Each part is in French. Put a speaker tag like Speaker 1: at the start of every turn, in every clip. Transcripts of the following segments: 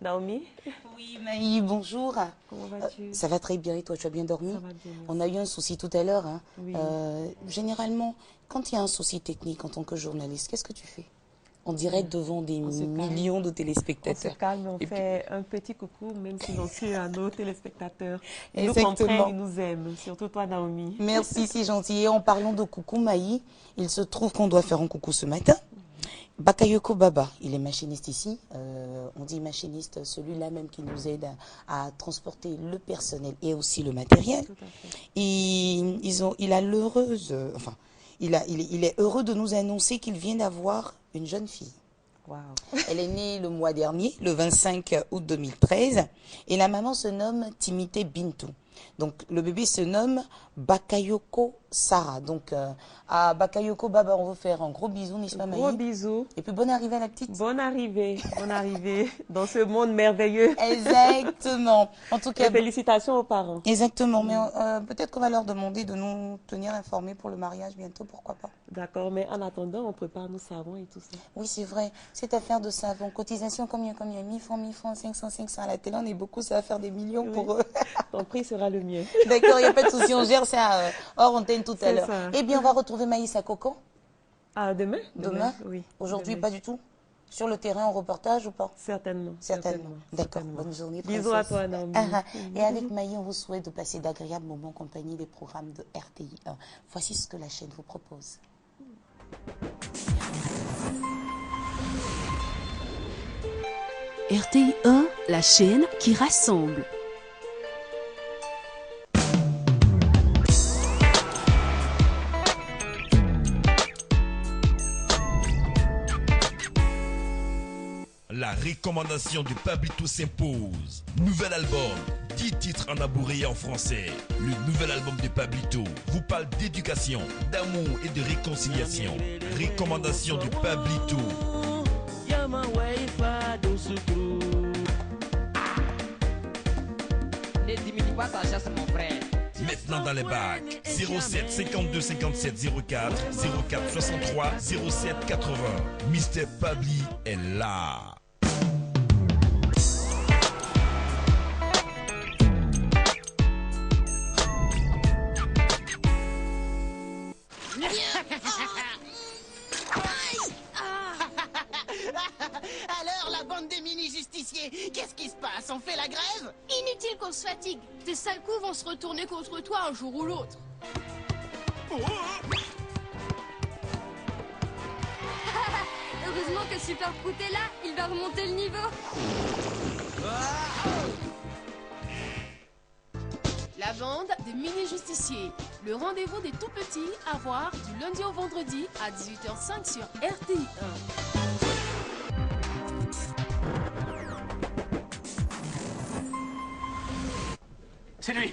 Speaker 1: Naomi?
Speaker 2: Oui, Maï, bonjour.
Speaker 1: Comment vas-tu?
Speaker 2: Ça va très bien et toi, tu as bien dormi?
Speaker 1: Ça va bien, merci.
Speaker 2: On a eu un souci tout à l'heure. Hein.
Speaker 1: Oui.
Speaker 2: Généralement, quand il y a un souci technique en tant que journaliste, qu'est-ce que tu fais? En direct devant des millions de
Speaker 1: On
Speaker 2: téléspectateurs.
Speaker 1: se calme, on
Speaker 2: Et puis-
Speaker 1: fait un petit coucou, même silencieux, à nos téléspectateurs. Ils nous
Speaker 2: Exactement.
Speaker 1: comprennent, ils nous aiment, surtout toi, Naomi.
Speaker 2: Merci, c'est gentil. Et en parlant de coucou, Maï, il se trouve qu'on doit faire un coucou ce matin. Bakayoko Baba, il est machiniste ici. On dit machiniste, celui-là même qui nous aide à transporter le personnel et aussi le matériel.
Speaker 1: Tout à fait.
Speaker 2: Et il a l'heureuse, enfin, il est heureux de nous annoncer qu'il vient d'avoir une jeune fille.
Speaker 1: Wow.
Speaker 2: Elle est née le mois dernier, le 25 août 2013, et la maman se nomme Timité Bintou. Donc le bébé se nomme Bakayoko Sarah. Donc à Bakayoko Baba, on veut faire un gros bisou, n'est-ce pas, Maï?
Speaker 1: Gros bisous.
Speaker 2: Et puis bonne arrivée à la petite.
Speaker 1: Bonne arrivée dans ce monde merveilleux.
Speaker 2: Exactement. En tout cas,
Speaker 1: Et félicitations aux parents.
Speaker 2: exactement. Mais peut-être qu'on va leur demander de nous tenir informés pour le mariage bientôt, pourquoi pas.
Speaker 1: D'accord, mais en attendant, on prépare nos savons et tout ça.
Speaker 2: Oui, c'est vrai. Cette affaire de savon, cotisation, combien? 1000 francs, 500 à la télé, on est beaucoup, ça va faire des millions
Speaker 1: Oui.
Speaker 2: pour eux.
Speaker 1: Ton prix sera le mien.
Speaker 2: D'accord, il n'y a pas de souci, on gère ça hors antenne tout à
Speaker 1: C'est
Speaker 2: l'heure.
Speaker 1: ça.
Speaker 2: Eh bien, on va retrouver Maïs à Coco.
Speaker 1: Ah, demain?
Speaker 2: Demain?
Speaker 1: Oui.
Speaker 2: Aujourd'hui,
Speaker 1: demain.
Speaker 2: pas du tout. Sur le terrain, en reportage ou pas?
Speaker 1: Certainement.
Speaker 2: Certainement. D'accord,
Speaker 1: certainement.
Speaker 2: bonne journée.
Speaker 1: Bisous à
Speaker 2: princesse.
Speaker 1: toi, Naomi.
Speaker 2: Et avec Maï, on vous souhaite de passer d'agréables moments en compagnie des programmes de RTI 1. Voici ce que la chaîne vous propose.
Speaker 3: RTI 1, la chaîne qui rassemble.
Speaker 4: La recommandation de Pablito s'impose. Nouvel album, 10 titres en abouré en français. Le nouvel album de Pablito vous parle d'éducation, d'amour et de réconciliation. Recommandation de Pablito.
Speaker 5: Ne diminue pas ta chasse, mon frère.
Speaker 4: Maintenant dans les bacs. 07 52 57 04 04 63 07 80. Mr. Pabli est là.
Speaker 6: Alors, la bande des mini-justiciers, qu'est-ce qui se passe? On fait la grève?
Speaker 7: Inutile qu'on se fatigue. Tes sales coups vont se retourner contre toi un jour ou l'autre. Heureusement que Super Prout est là, il va remonter le niveau.
Speaker 8: La bande des mini-justiciers. Le rendez-vous des tout-petits à voir du lundi au vendredi à 18h05 sur RTI 1.
Speaker 9: C'est lui.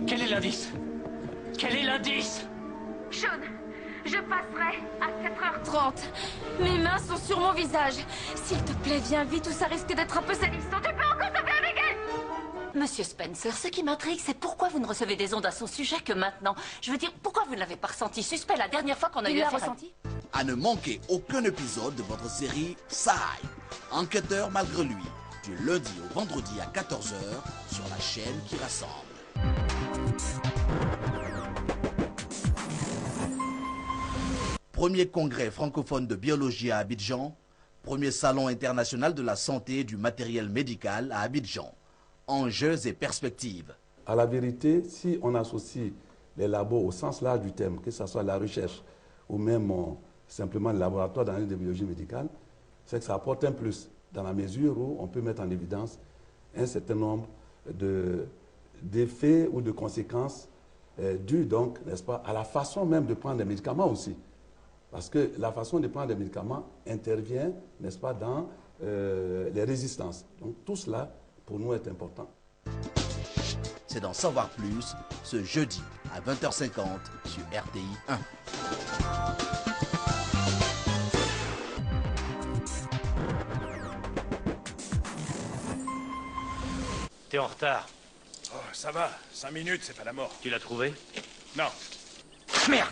Speaker 9: Quel est l'indice? Quel est l'indice?
Speaker 7: Sean, je passerai à 4h30. Mes mains sont sur mon visage. S'il te plaît, viens vite ou ça risque d'être un peu salissant. Tu peux encore taper avec elle?
Speaker 10: Monsieur Spencer, ce qui m'intrigue, c'est pourquoi vous ne recevez des ondes à son sujet que maintenant. Je veux dire, pourquoi vous ne l'avez pas ressenti suspect la dernière fois qu'on a
Speaker 7: Il
Speaker 10: eu
Speaker 7: l'a
Speaker 10: affaire à...
Speaker 7: ressenti?
Speaker 6: À ne manquer aucun épisode de votre série Saï, enquêteur malgré lui, du lundi au vendredi à 14h sur la chaîne qui rassemble. Premier congrès francophone de biologie à Abidjan, premier salon international de la santé et du matériel médical à Abidjan. Enjeux et perspectives.
Speaker 11: À la vérité, si on associe les labos au sens large du terme, que ce soit la recherche ou même simplement le laboratoire d'analyse de biologie médicale, c'est que ça apporte un plus dans la mesure où on peut mettre en évidence un certain nombre d'effets ou de conséquences dues donc, n'est-ce pas, à la façon même de prendre des médicaments aussi. Parce que la façon de prendre des médicaments intervient, n'est-ce pas, dans les résistances. Donc tout cela, pour nous, est important.
Speaker 6: C'est d'en savoir plus ce jeudi à 20h50 sur RTI 1.
Speaker 9: T'es en retard.
Speaker 12: Oh, ça va, 5 minutes, c'est pas la mort.
Speaker 9: Tu l'as trouvé?
Speaker 12: Non.
Speaker 9: Merde!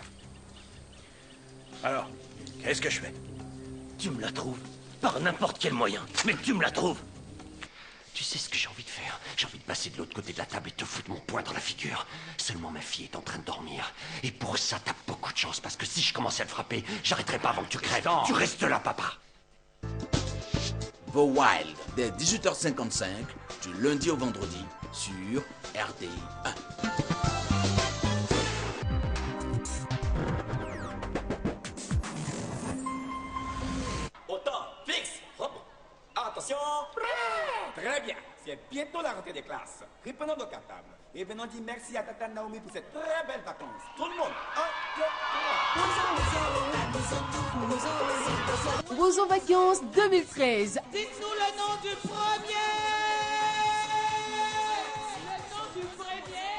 Speaker 12: Alors, qu'est-ce que je fais?
Speaker 9: Tu me la trouves.
Speaker 13: par n'importe quel moyen, mais tu me la trouves. Tu sais ce que j'ai envie de faire? J'ai envie de passer de l'autre côté de la table et te foutre mon poing dans la figure. Seulement ma fille est en train de dormir. Et pour ça, t'as beaucoup de chance, parce que si je commençais à te frapper, j'arrêterai pas avant que tu crèves.
Speaker 6: Non.
Speaker 13: Tu restes là, papa.
Speaker 6: The Wild, dès 18h55, du lundi au vendredi, sur RTI 1.
Speaker 14: Autant, fixe, hop. Attention. Très bien, c'est bientôt la rentrée des classes. Reprenons nos cartables et venons dire merci à Tata Naomi pour cette très belle vacances. Tout le monde, 1, 2, 3.
Speaker 8: Roseau Vacances 2013.
Speaker 15: Dites-nous le nom du premier. Le nom du premier,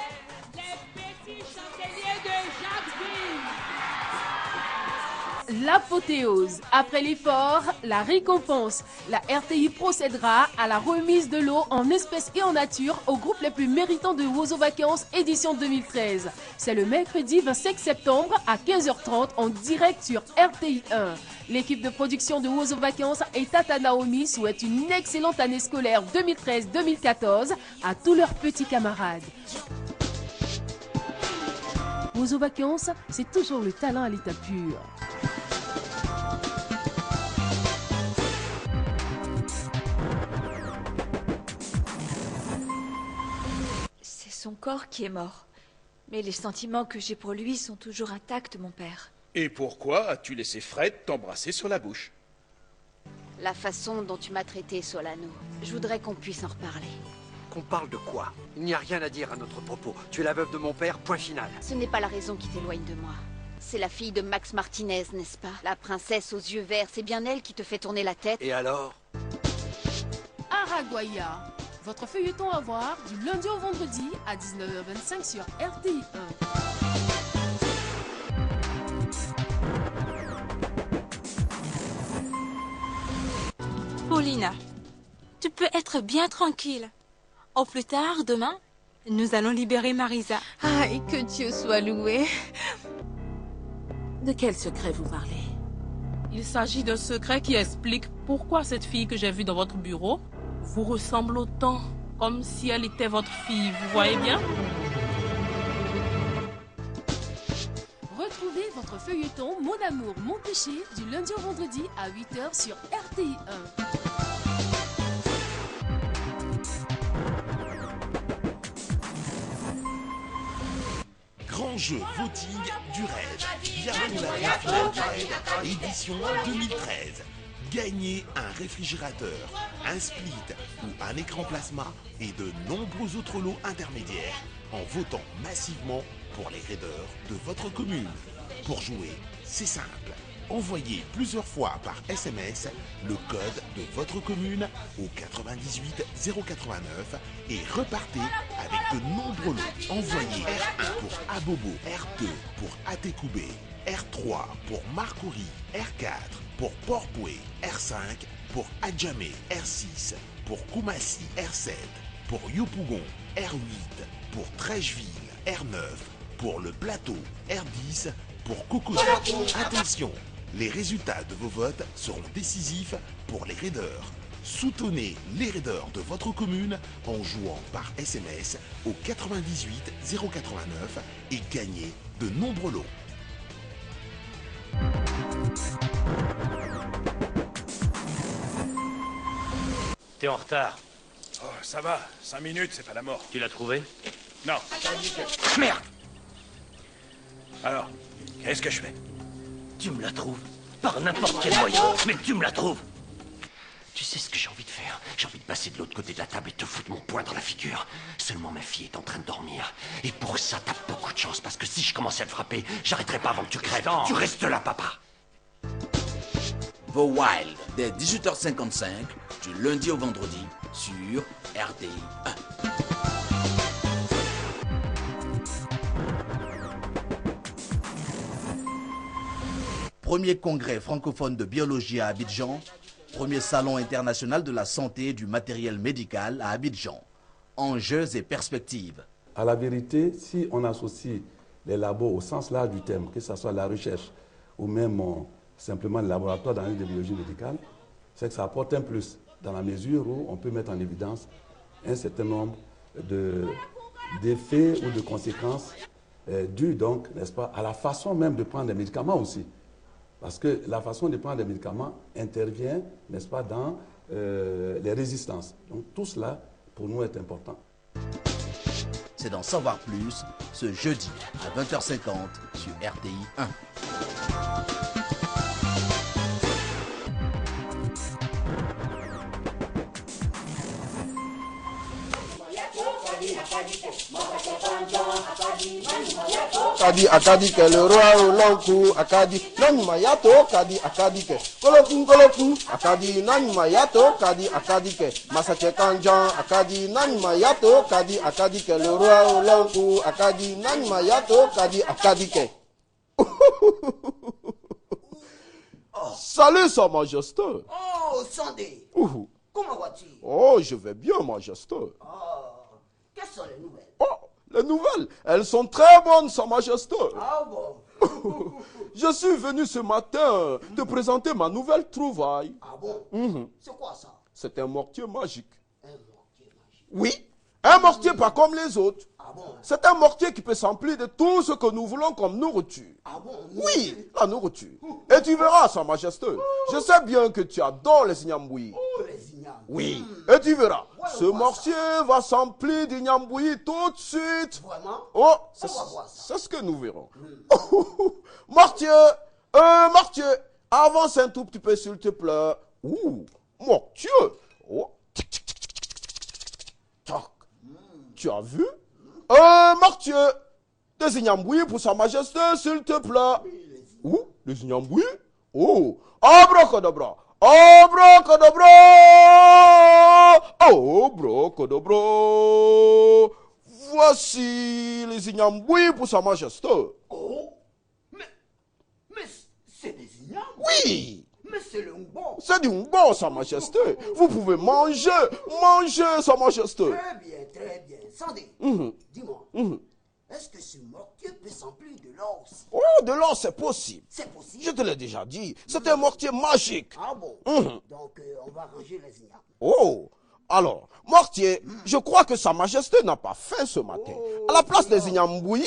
Speaker 15: les petits chandeliers de Jacquesville.
Speaker 8: L'apothéose. Après l'effort, la récompense. La RTI procédera à la remise de l'eau en espèces et en nature aux groupes les plus méritants de Roseau Vacances édition 2013. C'est le mercredi 25 septembre à 15h30 en direct sur RTI 1. L'équipe de production de Roseau Vacances et Tata Naomi souhaite une excellente année scolaire 2013-2014 à tous leurs petits camarades. Roseau Vacances, c'est toujours le talent à l'état pur.
Speaker 16: Son corps qui est mort. Mais les sentiments que j'ai pour lui sont toujours intacts, mon père.
Speaker 12: Et pourquoi as-tu laissé Fred t'embrasser sur la bouche?
Speaker 16: La façon dont tu m'as traité, Solano. Je voudrais qu'on puisse en reparler.
Speaker 17: Qu'on parle de quoi? Il n'y a rien à dire à notre propos. Tu es la veuve de mon père, point final.
Speaker 16: Ce n'est pas la raison qui t'éloigne de moi. C'est la fille de Max Martinez, n'est-ce pas? La princesse aux yeux verts, c'est bien elle qui te fait tourner la tête.
Speaker 17: Et alors?
Speaker 8: Araguaïa. Votre feuilleton à voir du lundi au vendredi à 19h25 sur RTI
Speaker 18: 1. Paulina, tu peux être bien tranquille. Au plus tard, demain, nous allons libérer Marisa.
Speaker 19: Ah, et que Dieu soit loué.
Speaker 20: De quel secret vous parlez?
Speaker 21: Il s'agit d'un secret qui explique pourquoi cette fille que j'ai vue dans votre bureau vous ressemble autant, comme si elle était votre fille, vous voyez bien?
Speaker 8: Retrouvez votre feuilleton Mon amour, mon péché du lundi au vendredi à 8h sur RTI
Speaker 4: 1. Grand jeu voting du raid. Bienvenue à la finale du raid, édition 2013. Gagnez un réfrigérateur, un split ou un écran plasma et de nombreux autres lots intermédiaires en votant massivement pour les raiders de votre commune. Pour jouer, c'est simple. Envoyez plusieurs fois par SMS le code de votre commune au 98 089 et repartez avec de nombreux lots. Envoyez R1 pour Abobo, R2 pour Atekoubé, R3 pour Marcouri, R4 pour Port-Poué, R5 pour Adjamé, R6 pour Koumassi, R7 pour Yopougon, R8 pour Trècheville, R9 pour le Plateau, R10 pour Coco. Attention, les résultats de vos votes seront décisifs pour les raiders. Soutenez les raiders de votre commune en jouant par SMS au 98 089 et gagnez de nombreux lots.
Speaker 9: T'es en retard.
Speaker 12: Oh, ça va, 5 minutes, c'est pas la mort.
Speaker 9: Tu l'as trouvé?
Speaker 12: Non.
Speaker 13: Merde!
Speaker 12: Alors, qu'est-ce que je fais?
Speaker 13: Tu me la trouves, par n'importe quel moyen, mais tu me la trouves. Tu sais ce que j'ai envie de faire? J'ai envie de passer de l'autre côté de la table et te foutre mon poing dans la figure. Seulement ma fille est en train de dormir. Et pour ça, t'as beaucoup de chance, parce que si je commençais à te frapper, j'arrêterai pas avant que tu crèves.
Speaker 6: Non.
Speaker 13: Tu restes là, papa.
Speaker 6: The Wild, dès 18h55, du lundi au vendredi, sur RTI 1. Premier congrès francophone de biologie à Abidjan, premier salon international de la santé et du matériel médical à Abidjan. Enjeux et perspectives.
Speaker 11: À la vérité, si on associe les labos au sens large du terme, que ce soit la recherche ou même simplement le laboratoire d'analyse de biologie médicale, c'est que ça apporte un plus, dans la mesure où on peut mettre en évidence un certain nombre d'effets ou de conséquences dues donc, n'est-ce pas, à la façon même de prendre des médicaments aussi. Parce que la façon de prendre des médicaments intervient, n'est-ce pas, dans les résistances. Donc tout cela, pour nous, est important.
Speaker 6: C'est d'en savoir plus ce jeudi à 20h50 sur RTI 1.
Speaker 1: Akadi akadi ke le roi au lonku akadi nani mayato kadi akadi ke kolokun akadi nani mayato kadi akadi ke masache kanjan akadi nani mayato kadi akadi ke le roi au lonku akadi nani mayato kadi akadi ke. Salut Sa Majesté.
Speaker 22: Oh Sandé. Comment vas-tu?
Speaker 1: Oh, je vais bien, Majesté.
Speaker 22: Quelles sont les nouvelles?
Speaker 1: Les nouvelles, elles sont très bonnes, Sa Majesté.
Speaker 22: Ah bon?
Speaker 1: Je suis venu ce matin te présenter ma nouvelle trouvaille.
Speaker 22: Ah bon? C'est quoi ça?
Speaker 1: C'est un mortier magique.
Speaker 22: Un mortier magique?
Speaker 1: Oui, un mortier pas comme les autres.
Speaker 22: Ah bon?
Speaker 1: C'est un mortier qui peut s'emplir de tout ce que nous voulons comme nourriture.
Speaker 22: Ah bon?
Speaker 1: Oui, la nourriture. Et tu verras, Sa Majesté, je sais bien que tu adores les ignambouis.
Speaker 22: Oh, les ignambouis.
Speaker 1: Oui, et tu verras, ce mortier va s'emplir d'ignambouis tout de suite.
Speaker 22: Vraiment?
Speaker 1: Oh, c'est ce que nous verrons. Mortier, mortier, avance un tout petit peu s'il te plaît. Ouh, mortier. Oh. Tu as vu? Mortier, des ignambouis pour Sa Majesté, s'il te plaît. Où? Les ignambouis? Oh, abracadabra, abracadabra, abracadabra. Voici les ignambouis pour Sa Majesté.
Speaker 22: Oh, mais c'est des ignambouis?
Speaker 1: Oui.
Speaker 22: Mais c'est le ngbo.
Speaker 1: C'est du ngbo, Sa Majesté. Vous pouvez manger, Sa Majesté.
Speaker 22: Très bien, très bien. Sandé, dis-moi, est-ce que ce mortier peut s'emplir de l'or aussi?
Speaker 1: Oh, de l'or, c'est possible.
Speaker 22: C'est possible?
Speaker 1: Je te l'ai déjà dit. C'est un mortier magique.
Speaker 22: Ah bon? Donc, on va ranger les ignables.
Speaker 1: Oh, alors, mortier, je crois que Sa Majesté n'a pas faim ce matin. À la place des ignambouis,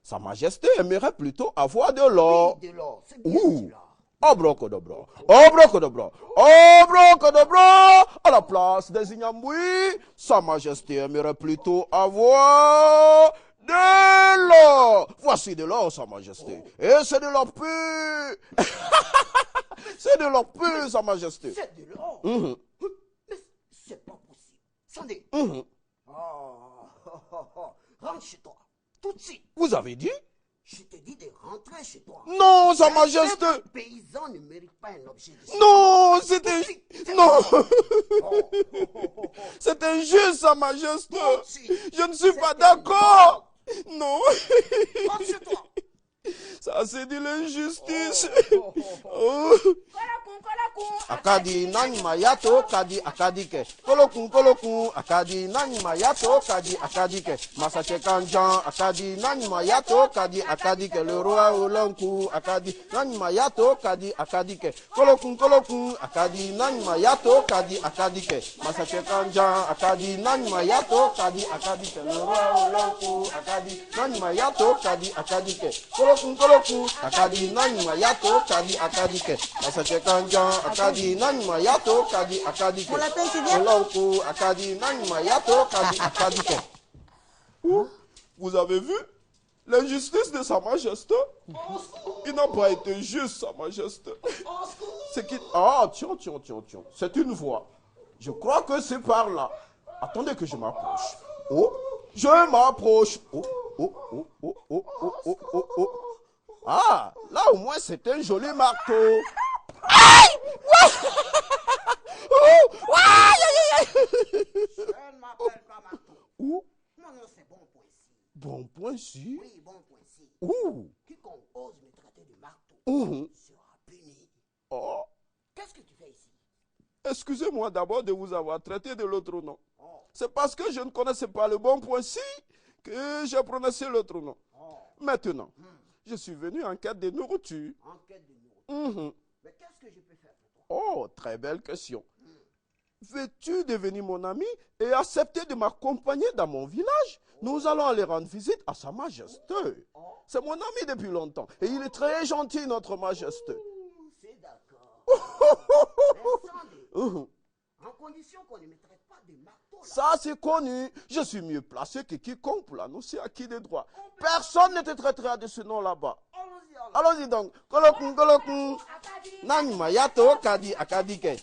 Speaker 1: Sa Majesté aimerait plutôt avoir de l'or.
Speaker 22: Oui, de l'or, c'est bien cela.
Speaker 1: Abracadabra, abracadabra, abracadabra. À la place des ignambouis, Sa Majesté aimerait plutôt avoir de l'or. Voici de l'or, Sa Majesté. Et c'est de l'or pur. C'est de l'or pur, Sa Majesté.
Speaker 22: C'est de l'or? Mais c'est pas possible. Sandé. Rentre chez toi, tout de suite.
Speaker 1: Vous avez dit?
Speaker 22: Je te dis de rentrer chez toi.
Speaker 1: Non, Sa Majesté.
Speaker 22: Un paysan ne mérite pas un objet de ça.
Speaker 1: Non, c'était... Non. C'est injuste, Sa Majesté. Je ne suis pas d'accord. Non.
Speaker 22: Rentre chez toi.
Speaker 1: Ça, c'est de l'injustice. Akadi nani mayato kadi akadike. Kolokun akadi nani mayato kadi akadike. Masache kanjan akadi nani mayato kadi akadike. Le roi Olanku akadi nani mayato kadi akadike. Kolokun akadi nani mayato kadi akadike. Masache kanjan akadi nani mayato kadi akadike. Le roi Olanku akadi nani mayato kadi akadike. Kolokun akadi nani mayato kadi akadike. Masache kanjan akadi nani mayato kadi akadike. Kolokun akadi nani mayato kadi akadike. Vous avez vu l'injustice de Sa Majesté? Il n'a pas été juste, Sa Majesté. C'est qui? Ah, tiens. C'est une voix. Je crois que c'est par là. Attendez que je m'approche. Oh, je m'approche. Oh. Ah, là au moins c'est un joli marteau. Aïe!
Speaker 22: Je ne m'appelle pas marteau.
Speaker 1: Où?
Speaker 22: Mon nom c'est Bon Poinci.
Speaker 1: Bon Poinci?
Speaker 22: Oui, Bon Poinci.
Speaker 1: Où?
Speaker 22: Quiconque ose me traiter de marteau sera puni.
Speaker 1: Oh.
Speaker 22: Qu'est-ce que tu fais ici?
Speaker 1: Excusez-moi d'abord de vous avoir traité de l'autre nom. C'est parce que je ne connaissais pas le Bon Poinci que j'ai prononcé l'autre nom. Maintenant, je suis venu en quête de nourriture.
Speaker 22: En quête de nourriture. Mais qu'est-ce que je peux faire pour toi?
Speaker 1: Oh, très belle question. Veux-tu devenir mon ami et accepter de m'accompagner dans mon village? Nous allons aller rendre visite à Sa Majesté. C'est mon ami depuis longtemps et il est très gentil, notre Majesté.
Speaker 22: C'est d'accord. En condition qu'on ne mettrait pas de marteau là.
Speaker 1: Ça, c'est connu. Je suis mieux placé que quiconque pour l'annoncer à qui de droit. Personne ne te traitera de ce nom là-bas. Allons-y donc. Kolokun, kolokun. Nanyma yato kadi akadike.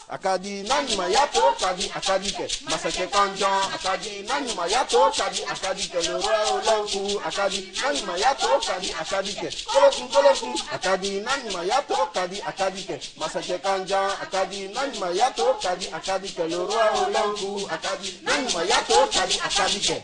Speaker 1: Akadi nanyma yato kadi akadike. Masake kanjan akadi nanyma yato kadi akadike. Le roi Olanku akadi nanyma yato kadi akadike. Kolokun, kolokun. Akadi nanyma yato kadi akadike. Masake kanjan akadi nanyma yato kadi akadike. Le roi Olanku akadi nanyma yato kadi akadike.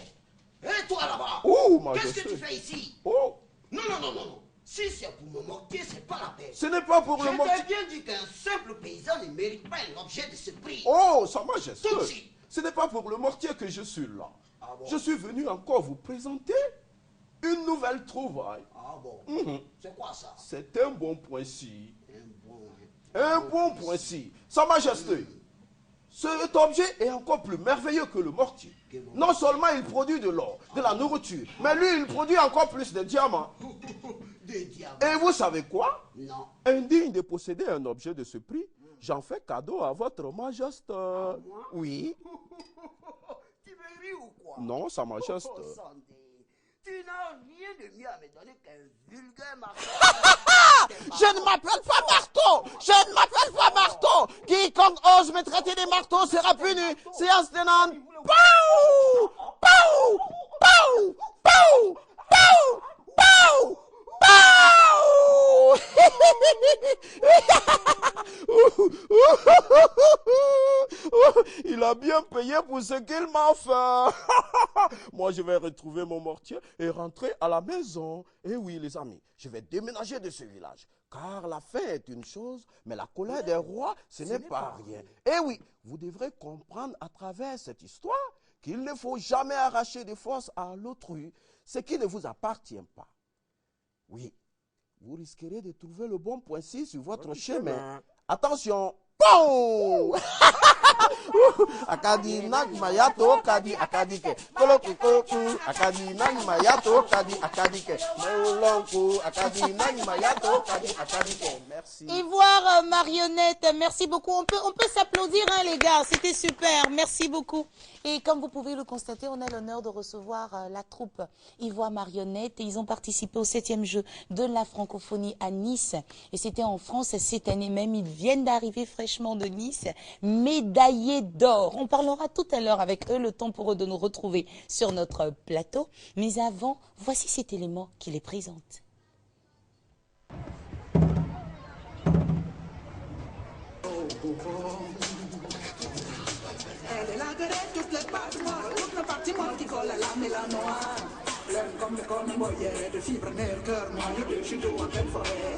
Speaker 22: Hé, toi là-bas!
Speaker 1: Oh,
Speaker 22: Qu'est-ce
Speaker 1: Majesté.
Speaker 22: que tu fais ici?
Speaker 1: Oh.
Speaker 22: Non, non, non, non, non. Si c'est pour me moquer, c'est pas la peine.
Speaker 1: Ce n'est pas pour le
Speaker 22: Je
Speaker 1: moquer.
Speaker 22: t'ai bien dit qu'un simple paysan ne mérite pas un objet de ce prix.
Speaker 1: Oh, Sa Majesté,
Speaker 22: Tout de suite.
Speaker 1: ce n'est pas pour le mortier que je suis là.
Speaker 22: Ah bon?
Speaker 1: Je suis venu encore vous présenter une nouvelle trouvaille.
Speaker 22: Ah bon? C'est quoi ça?
Speaker 1: C'est un bon point-ci. Un bon point-ci. Sa Majesté, cet objet est encore plus merveilleux que le mortier. Non seulement il produit de l'or, de la nourriture, mais lui, il produit encore plus de diamants.
Speaker 22: Des diamants?
Speaker 1: Et vous savez quoi?
Speaker 22: Non.
Speaker 1: Indigne de posséder un objet de ce prix, j'en fais cadeau à votre Majesté.
Speaker 22: Moi?
Speaker 1: Oui.
Speaker 22: Tu me ris ou quoi?
Speaker 1: Non, Sa Majesté.
Speaker 22: Oh, Sandy, tu n'as rien de mieux à me donner qu'un vulgaire marteau.
Speaker 1: Je ne m'appelle pas marteau. Je ne m'appelle pas marteau. Quiconque ose me traiter de marteau sera puni. Séance tenante. Pow! Pow! Pow! Pow! Pow! Pow! Il a bien payé pour ce qu'il m'a fait. Moi, je vais retrouver mon mortier et rentrer à la maison. Et oui, les amis, je vais déménager de ce village. Car la faim est une chose, mais la colère des rois, ce n'est pas rien. Et oui, vous devrez comprendre à travers cette histoire qu'il ne faut jamais arracher de force à l'autrui ce qui ne vous appartient pas. Oui, vous risquerez de trouver le bon point-ci sur votre chemin. Attention! Pow! Akadi nanyma yato kadi akadike. Koloku koloku. Akadi nanyma yato kadi akadike. Meulonku. Akadi nanyma yato kadi akadike. Merci.
Speaker 2: Ivoire marionnette, merci beaucoup. On peut s'applaudir, hein, les gars. C'était super. Merci beaucoup. Et comme vous pouvez le constater, on a l'honneur de recevoir la troupe Ivoire marionnette. Et ils ont participé au 7e jeu de la francophonie à Nice. Et c'était en France cette année même. Ils viennent d'arriver fraîchement de Nice, médaillés d'or. On parlera tout à l'heure avec eux, le temps pour eux de nous retrouver sur notre plateau. Mais avant, voici cet élément qui les présente.
Speaker 3: Elle est là derrière toutes les pattes noires, toute la partie molle qui colle à la mélanoire. L'air comme le corps moyen, de fibres nerfs, cœur noyau de judo en pleine forêt.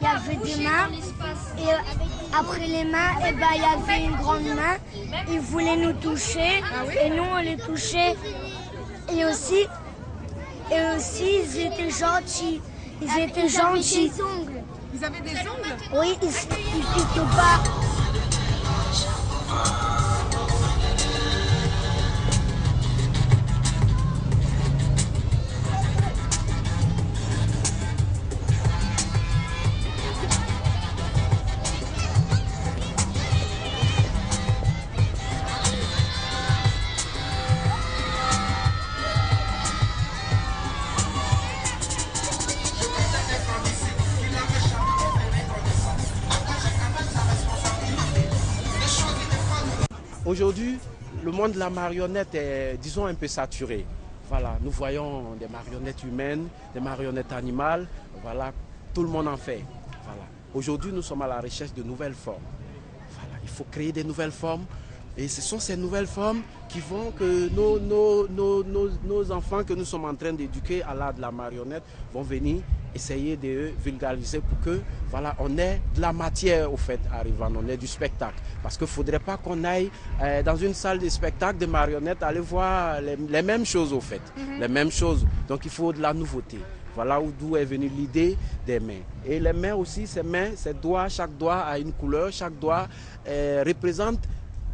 Speaker 23: Il y avait des mains et après les mains, il y avait une grande main. Ils voulaient nous toucher et nous on les touchait. Et aussi ils étaient gentils. Ils étaient gentils.
Speaker 15: Ils avaient des ongles?
Speaker 23: Oui, ils piquaient pas.
Speaker 1: Aujourd'hui, le monde de la marionnette est, disons, un peu saturé. Voilà, nous voyons des marionnettes humaines, des marionnettes animales. Voilà, tout le monde en fait. Voilà. Aujourd'hui, nous sommes à la recherche de nouvelles formes. Voilà, il faut créer des nouvelles formes Et ce sont ces nouvelles formes qui font que nos enfants que nous sommes en train d'éduquer à l'art de la marionnette vont venir essayer de vulgariser pour que, voilà, on ait de la matière au fait arrivant, on ait du spectacle. Parce qu'il ne faudrait pas qu'on aille dans une salle de spectacle de marionnettes, aller voir les mêmes choses au fait, les mêmes choses. Donc il faut de la nouveauté. Voilà d'où est venue l'idée des mains. Et les mains aussi, ces mains, ces doigts, chaque doigt a une couleur, chaque doigt représente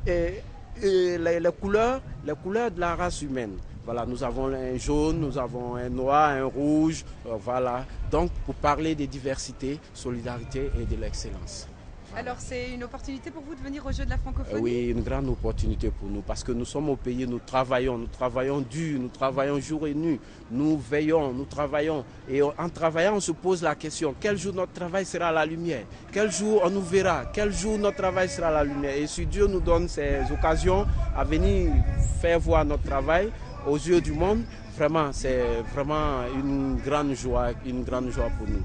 Speaker 1: les couleurs de la race humaine. Voilà, nous avons un jaune, nous avons un noir, un rouge, voilà. Donc, pour parler des diversités, solidarité et de l'excellence.
Speaker 5: Alors, c'est une opportunité pour vous de venir au Jeu de la francophonie?
Speaker 1: Oui, une grande opportunité pour nous, parce que nous sommes au pays, nous travaillons dur, nous travaillons jour et nuit, nous veillons, nous travaillons. Et en travaillant, on se pose la question, quel jour notre travail sera à la lumière? Quel jour on nous verra? Quel jour notre travail sera à la lumière? Et si Dieu nous donne ces occasions à venir faire voir notre travail aux yeux du monde, vraiment, c'est vraiment une grande joie pour nous.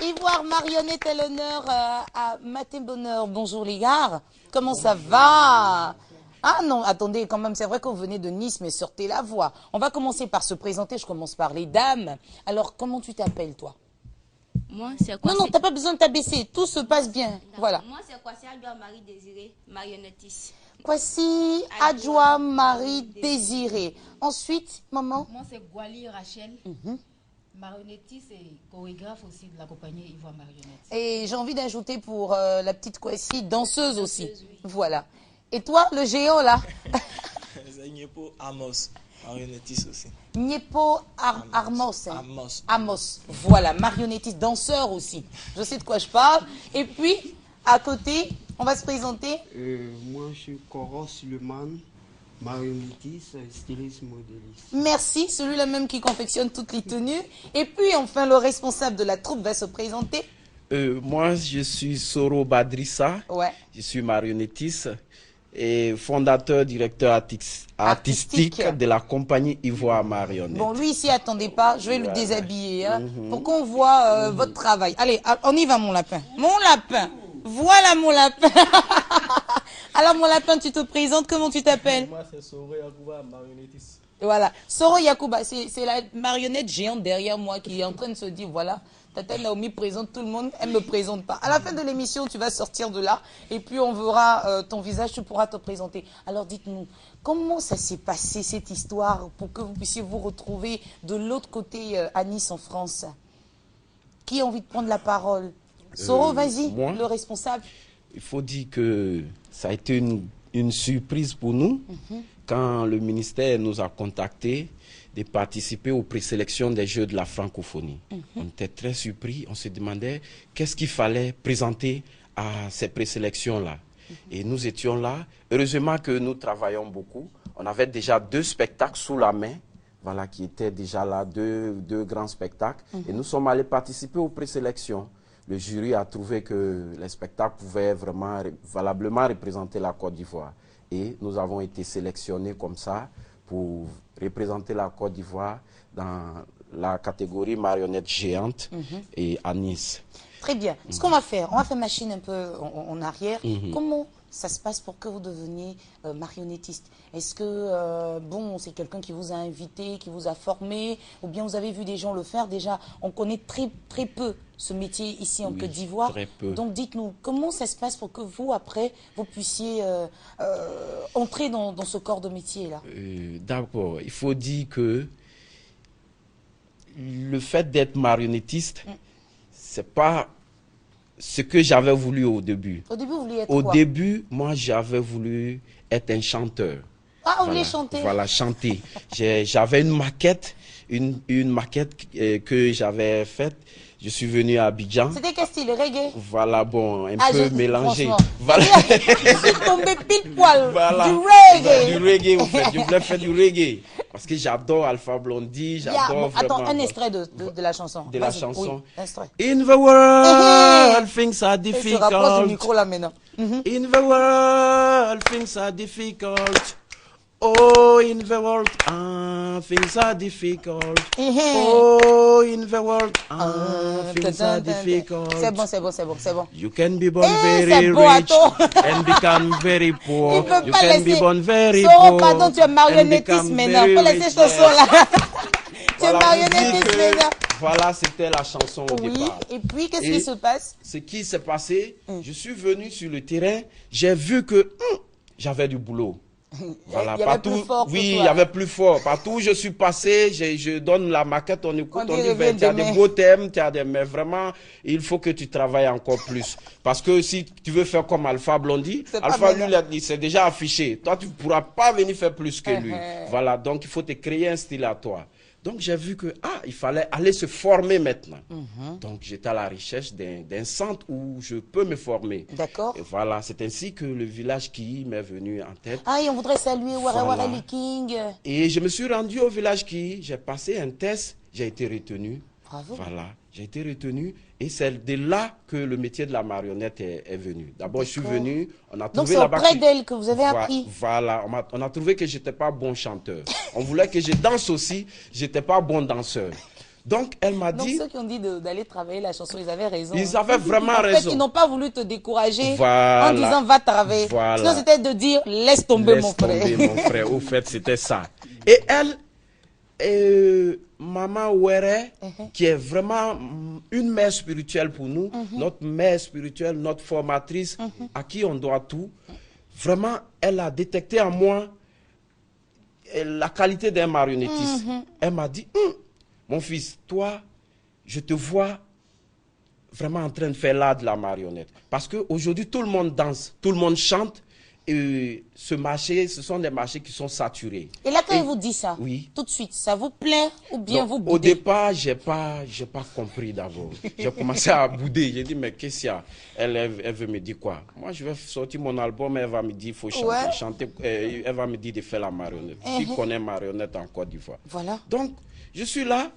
Speaker 2: Ivoire Marionnette est l'honneur à Matin Bonheur. Bonjour les gars, comment ça va? Ah non, attendez, quand même, c'est vrai qu'on venait de Nice, mais sortez la voix. On va commencer par se présenter, je commence par les dames. Alors, comment tu t'appelles, toi?
Speaker 19: Moi, c'est quoi?
Speaker 2: Non, t'as pas besoin de t'abaisser, tout se passe bien. Voilà.
Speaker 19: Moi, c'est quoi? C'est Adjoa Marie Désirée, marionnettiste.
Speaker 2: Voici Adjoa Marie Désirée. Ensuite, maman?
Speaker 7: Moi, c'est Gwali Rachel. Marionnettiste et chorégraphe aussi de la compagnie Ivoire Marionnette.
Speaker 2: Et j'ai envie d'ajouter pour la petite Kwesi, danseuse aussi. Oui. Voilà. Et toi, le géant là?
Speaker 10: C'est Niepo Amos, marionnettiste aussi.
Speaker 2: Niepo Amos. Amos. Voilà, marionnettiste, danseur aussi. Je sais de quoi je parle. Et puis, à côté, on va se présenter.
Speaker 24: Moi, je suis Coros Leman. Marionnettiste, styliste, modéliste.
Speaker 2: Merci, celui-là même qui confectionne toutes les tenues. Et puis enfin, le responsable de la troupe va se présenter.
Speaker 1: Moi, je suis Soro Badrissa.
Speaker 2: Ouais.
Speaker 1: Je suis marionnettiste et fondateur, directeur artistique de la compagnie Ivoire Marionnette.
Speaker 2: Bon, lui ici, attendez pas, je vais le déshabiller hein, pour qu'on voit votre travail. Allez, on y va mon lapin. Mon lapin. Voilà mon lapin. Alors mon lapin, tu te présentes, comment tu t'appelles?
Speaker 10: Moi c'est Soro Yakuba, marionnettiste.
Speaker 2: Voilà, Soro Yakuba, c'est la marionnette géante derrière moi qui est en train de se dire, voilà, Tata Naomi présente tout le monde, elle ne me présente pas. À la fin de l'émission, tu vas sortir de là et puis on verra ton visage, tu pourras te présenter. Alors dites-nous, comment ça s'est passé cette histoire pour que vous puissiez vous retrouver de l'autre côté à Nice en France? Qui a envie de prendre la parole? Soro, vas-y, le responsable.
Speaker 1: Il faut dire que ça a été une surprise pour nous quand le ministère nous a contactés de participer aux présélections des Jeux de la francophonie. On était très surpris, on se demandait qu'est-ce qu'il fallait présenter à ces présélections-là. Et nous étions là. Heureusement que nous travaillons beaucoup. On avait déjà 2 spectacles sous la main, voilà, qui étaient déjà là, deux grands spectacles. Et nous sommes allés participer aux présélections. Le jury a trouvé que les spectacles pouvaient vraiment valablement représenter la Côte d'Ivoire. Et nous avons été sélectionnés comme ça pour représenter la Côte d'Ivoire dans la catégorie marionnette géante et à Nice.
Speaker 2: Très bien. Ce qu'on va faire, on va faire machine un peu en arrière. Comment ça se passe pour que vous deveniez marionnettiste? Est-ce que, bon, c'est quelqu'un qui vous a invité, qui vous a formé, ou bien vous avez vu des gens le faire? Déjà, on connaît très peu ce métier ici en Côte d'Ivoire. Donc dites-nous, comment ça se passe pour que vous, après, vous puissiez entrer dans ce corps de métier-là?
Speaker 1: D'abord, il faut dire que le fait d'être marionnettiste, c'est pas ce que j'avais voulu au début.
Speaker 2: Au début, vous vouliez être
Speaker 1: Au
Speaker 2: quoi?
Speaker 1: début, moi, j'avais voulu être un chanteur.
Speaker 2: Ah, vous vouliez chanter?
Speaker 1: Voilà, chanter. J'avais une maquette, une maquette que j'avais faite. Je suis venu à Abidjan.
Speaker 2: C'était quel style? Reggae?
Speaker 1: Voilà, bon, un peu mélangé.
Speaker 2: Voilà. Je suis tombé pile poil.
Speaker 1: Voilà.
Speaker 2: Du reggae.
Speaker 1: Du reggae, en fait. Je voulais faire du reggae. Parce que j'adore Alpha Blondy, j'adore vraiment...
Speaker 2: Attends, un extrait de la chanson.
Speaker 1: De la chanson.
Speaker 2: Oui, extrait.
Speaker 1: In the world, things are difficult.
Speaker 2: Il se rapproche du micro là maintenant.
Speaker 1: In the world, things are difficult. Oh, in the world, things are difficult. Oh, in the world, things are difficult.
Speaker 2: C'est bon, c'est bon, c'est bon, c'est bon.
Speaker 1: You can be born very
Speaker 2: bon,
Speaker 1: rich and become very poor.
Speaker 2: Il peut
Speaker 1: You
Speaker 2: pas
Speaker 1: can be
Speaker 2: laisser.
Speaker 1: born very
Speaker 2: Soro,
Speaker 1: poor.
Speaker 2: pardon, tu es marionnettiste
Speaker 1: and become
Speaker 2: maintenant.
Speaker 1: very
Speaker 2: Faut laisser
Speaker 1: rich.
Speaker 2: ce son là. Tu es
Speaker 1: Voilà,
Speaker 2: marionnettiste
Speaker 1: on dit que-
Speaker 2: maintenant.
Speaker 1: Voilà, c'était la chanson au départ.
Speaker 2: Et puis, qu'est-ce qui se passe?
Speaker 1: Ce qui s'est passé, je suis venu sur le terrain, j'ai vu que j'avais du boulot. Voilà,
Speaker 2: Il y avait plus fort que
Speaker 1: oui,
Speaker 2: toi.
Speaker 1: il y avait plus fort. Partout où je suis passé, je donne la maquette, on écoute,
Speaker 2: On
Speaker 1: on
Speaker 2: dit
Speaker 1: dit,
Speaker 2: reviens
Speaker 1: tu as
Speaker 2: demain.
Speaker 1: des beaux thèmes, mais vraiment, il faut que tu travailles encore plus. Parce que si tu veux faire comme Alpha Blondy,
Speaker 2: C'est pas
Speaker 1: Alpha, lui,
Speaker 2: maintenant.
Speaker 1: il s'est déjà affiché. Toi, tu ne pourras pas venir faire plus que lui. Voilà, donc il faut te créer un style à toi. Donc j'ai vu que il fallait aller se former maintenant. Donc j'étais à la recherche d'un centre où je peux me former.
Speaker 2: D'accord.
Speaker 1: Et voilà, c'est ainsi que le village qui m'est venu en tête.
Speaker 2: Ah, et on voudrait saluer Wara
Speaker 1: Voilà.
Speaker 2: Wara King.
Speaker 1: Et je me suis rendu au village qui, j'ai passé un test, j'ai été retenu.
Speaker 2: Bravo.
Speaker 1: Voilà, j'ai été retenu et c'est de là que le métier de la marionnette est venu. D'abord, je suis
Speaker 2: D'accord.
Speaker 1: venu, on a
Speaker 2: Donc
Speaker 1: trouvé
Speaker 2: c'est
Speaker 1: là-bas
Speaker 2: auprès d'elle que vous avez
Speaker 1: Voilà,
Speaker 2: appris.
Speaker 1: Voilà, on a trouvé que j'étais pas bon chanteur. On voulait que je danse aussi, j'étais pas bon danseur. Donc elle m'a
Speaker 2: Donc
Speaker 1: dit,
Speaker 2: ceux qui ont dit d'aller travailler la chanson, ils avaient raison.
Speaker 1: Ils avaient vraiment
Speaker 2: En fait,
Speaker 1: raison.
Speaker 2: ils n'ont pas voulu te décourager
Speaker 1: Voilà.
Speaker 2: en disant va travailler.
Speaker 1: Voilà.
Speaker 2: Sinon c'était de dire laisse tomber
Speaker 1: laisse
Speaker 2: mon frère.
Speaker 1: tomber mon frère. Au fait, c'était ça. Et elle, Maman Ouere, qui est vraiment une mère spirituelle pour nous, notre mère spirituelle, notre formatrice, à qui on doit tout. Vraiment, elle a détecté en moi la qualité d'un marionnettiste. Elle m'a dit, mon fils, toi, je te vois vraiment en train de faire l'art de la marionnette. Parce qu'aujourd'hui, tout le monde danse, tout le monde chante. Et ce sont des marchés qui sont saturés.
Speaker 2: Et là quand il vous dit ça,
Speaker 1: oui.
Speaker 2: tout de suite, ça vous plaît ou bien
Speaker 1: Non,
Speaker 2: vous
Speaker 1: au
Speaker 2: boudez?
Speaker 1: départ, j'ai pas compris d'abord. J'ai commencé à bouder. J'ai dit, mais qu'est-ce qu'il y a? Elle veut me dire quoi? Moi, je vais sortir mon album, elle va me dire, il faut chanter.
Speaker 2: Ouais.
Speaker 1: chanter elle va me dire de faire la marionnette. Qui connaît marionnette en Côte d'Ivoire?
Speaker 2: Voilà.
Speaker 1: Donc, je suis là.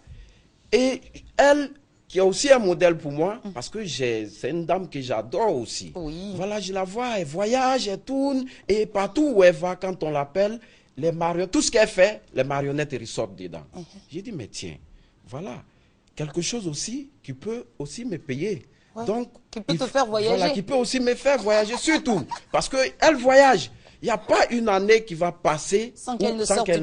Speaker 1: Et elle, qui est aussi un modèle pour moi, parce que c'est une dame que j'adore aussi.
Speaker 2: Oui.
Speaker 1: Voilà, je la vois, elle voyage, elle tourne, et partout où elle va, quand on l'appelle, les marionnettes, tout ce qu'elle fait, les marionnettes ressortent dedans. J'ai dit, mais tiens, voilà, quelque chose aussi qui peut aussi me payer.
Speaker 2: Ouais.
Speaker 1: Donc,
Speaker 2: Qui peut te faire voyager.
Speaker 1: Voilà, qui peut aussi me faire voyager, surtout, parce qu'elle voyage. Il n'y a pas une année qui va passer
Speaker 2: Sans qu'elle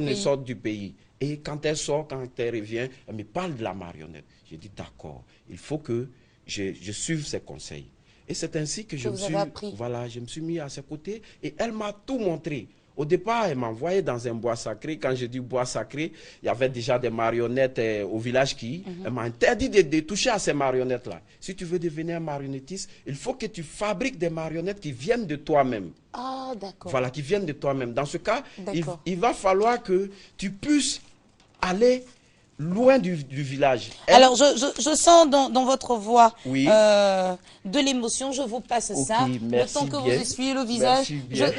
Speaker 2: ne
Speaker 1: sorte du pays. Et quand elle sort, quand elle revient, elle me parle de la marionnette. J'ai dit, d'accord, il faut que je suive ses conseils. Et c'est ainsi que je me suis mis à ses côtés et elle m'a tout montré. Au départ, elle m'a envoyé dans un bois sacré. Quand je dis bois sacré, il y avait déjà des marionnettes au village qui. Elle m'a interdit de toucher à ces marionnettes-là. Si tu veux devenir un marionnettiste, il faut que tu fabriques des marionnettes qui viennent de toi-même.
Speaker 2: Ah, d'accord.
Speaker 1: Voilà, qui viennent de toi-même. Dans ce cas,
Speaker 2: D'accord.
Speaker 1: il va falloir que tu puisses aller loin du village.
Speaker 2: Alors, je sens dans votre voix
Speaker 1: Oui.
Speaker 2: de l'émotion. Je vous passe ça. Le
Speaker 1: merci
Speaker 2: temps que vous
Speaker 1: bien.
Speaker 2: essuyez le visage,
Speaker 1: Merci bien.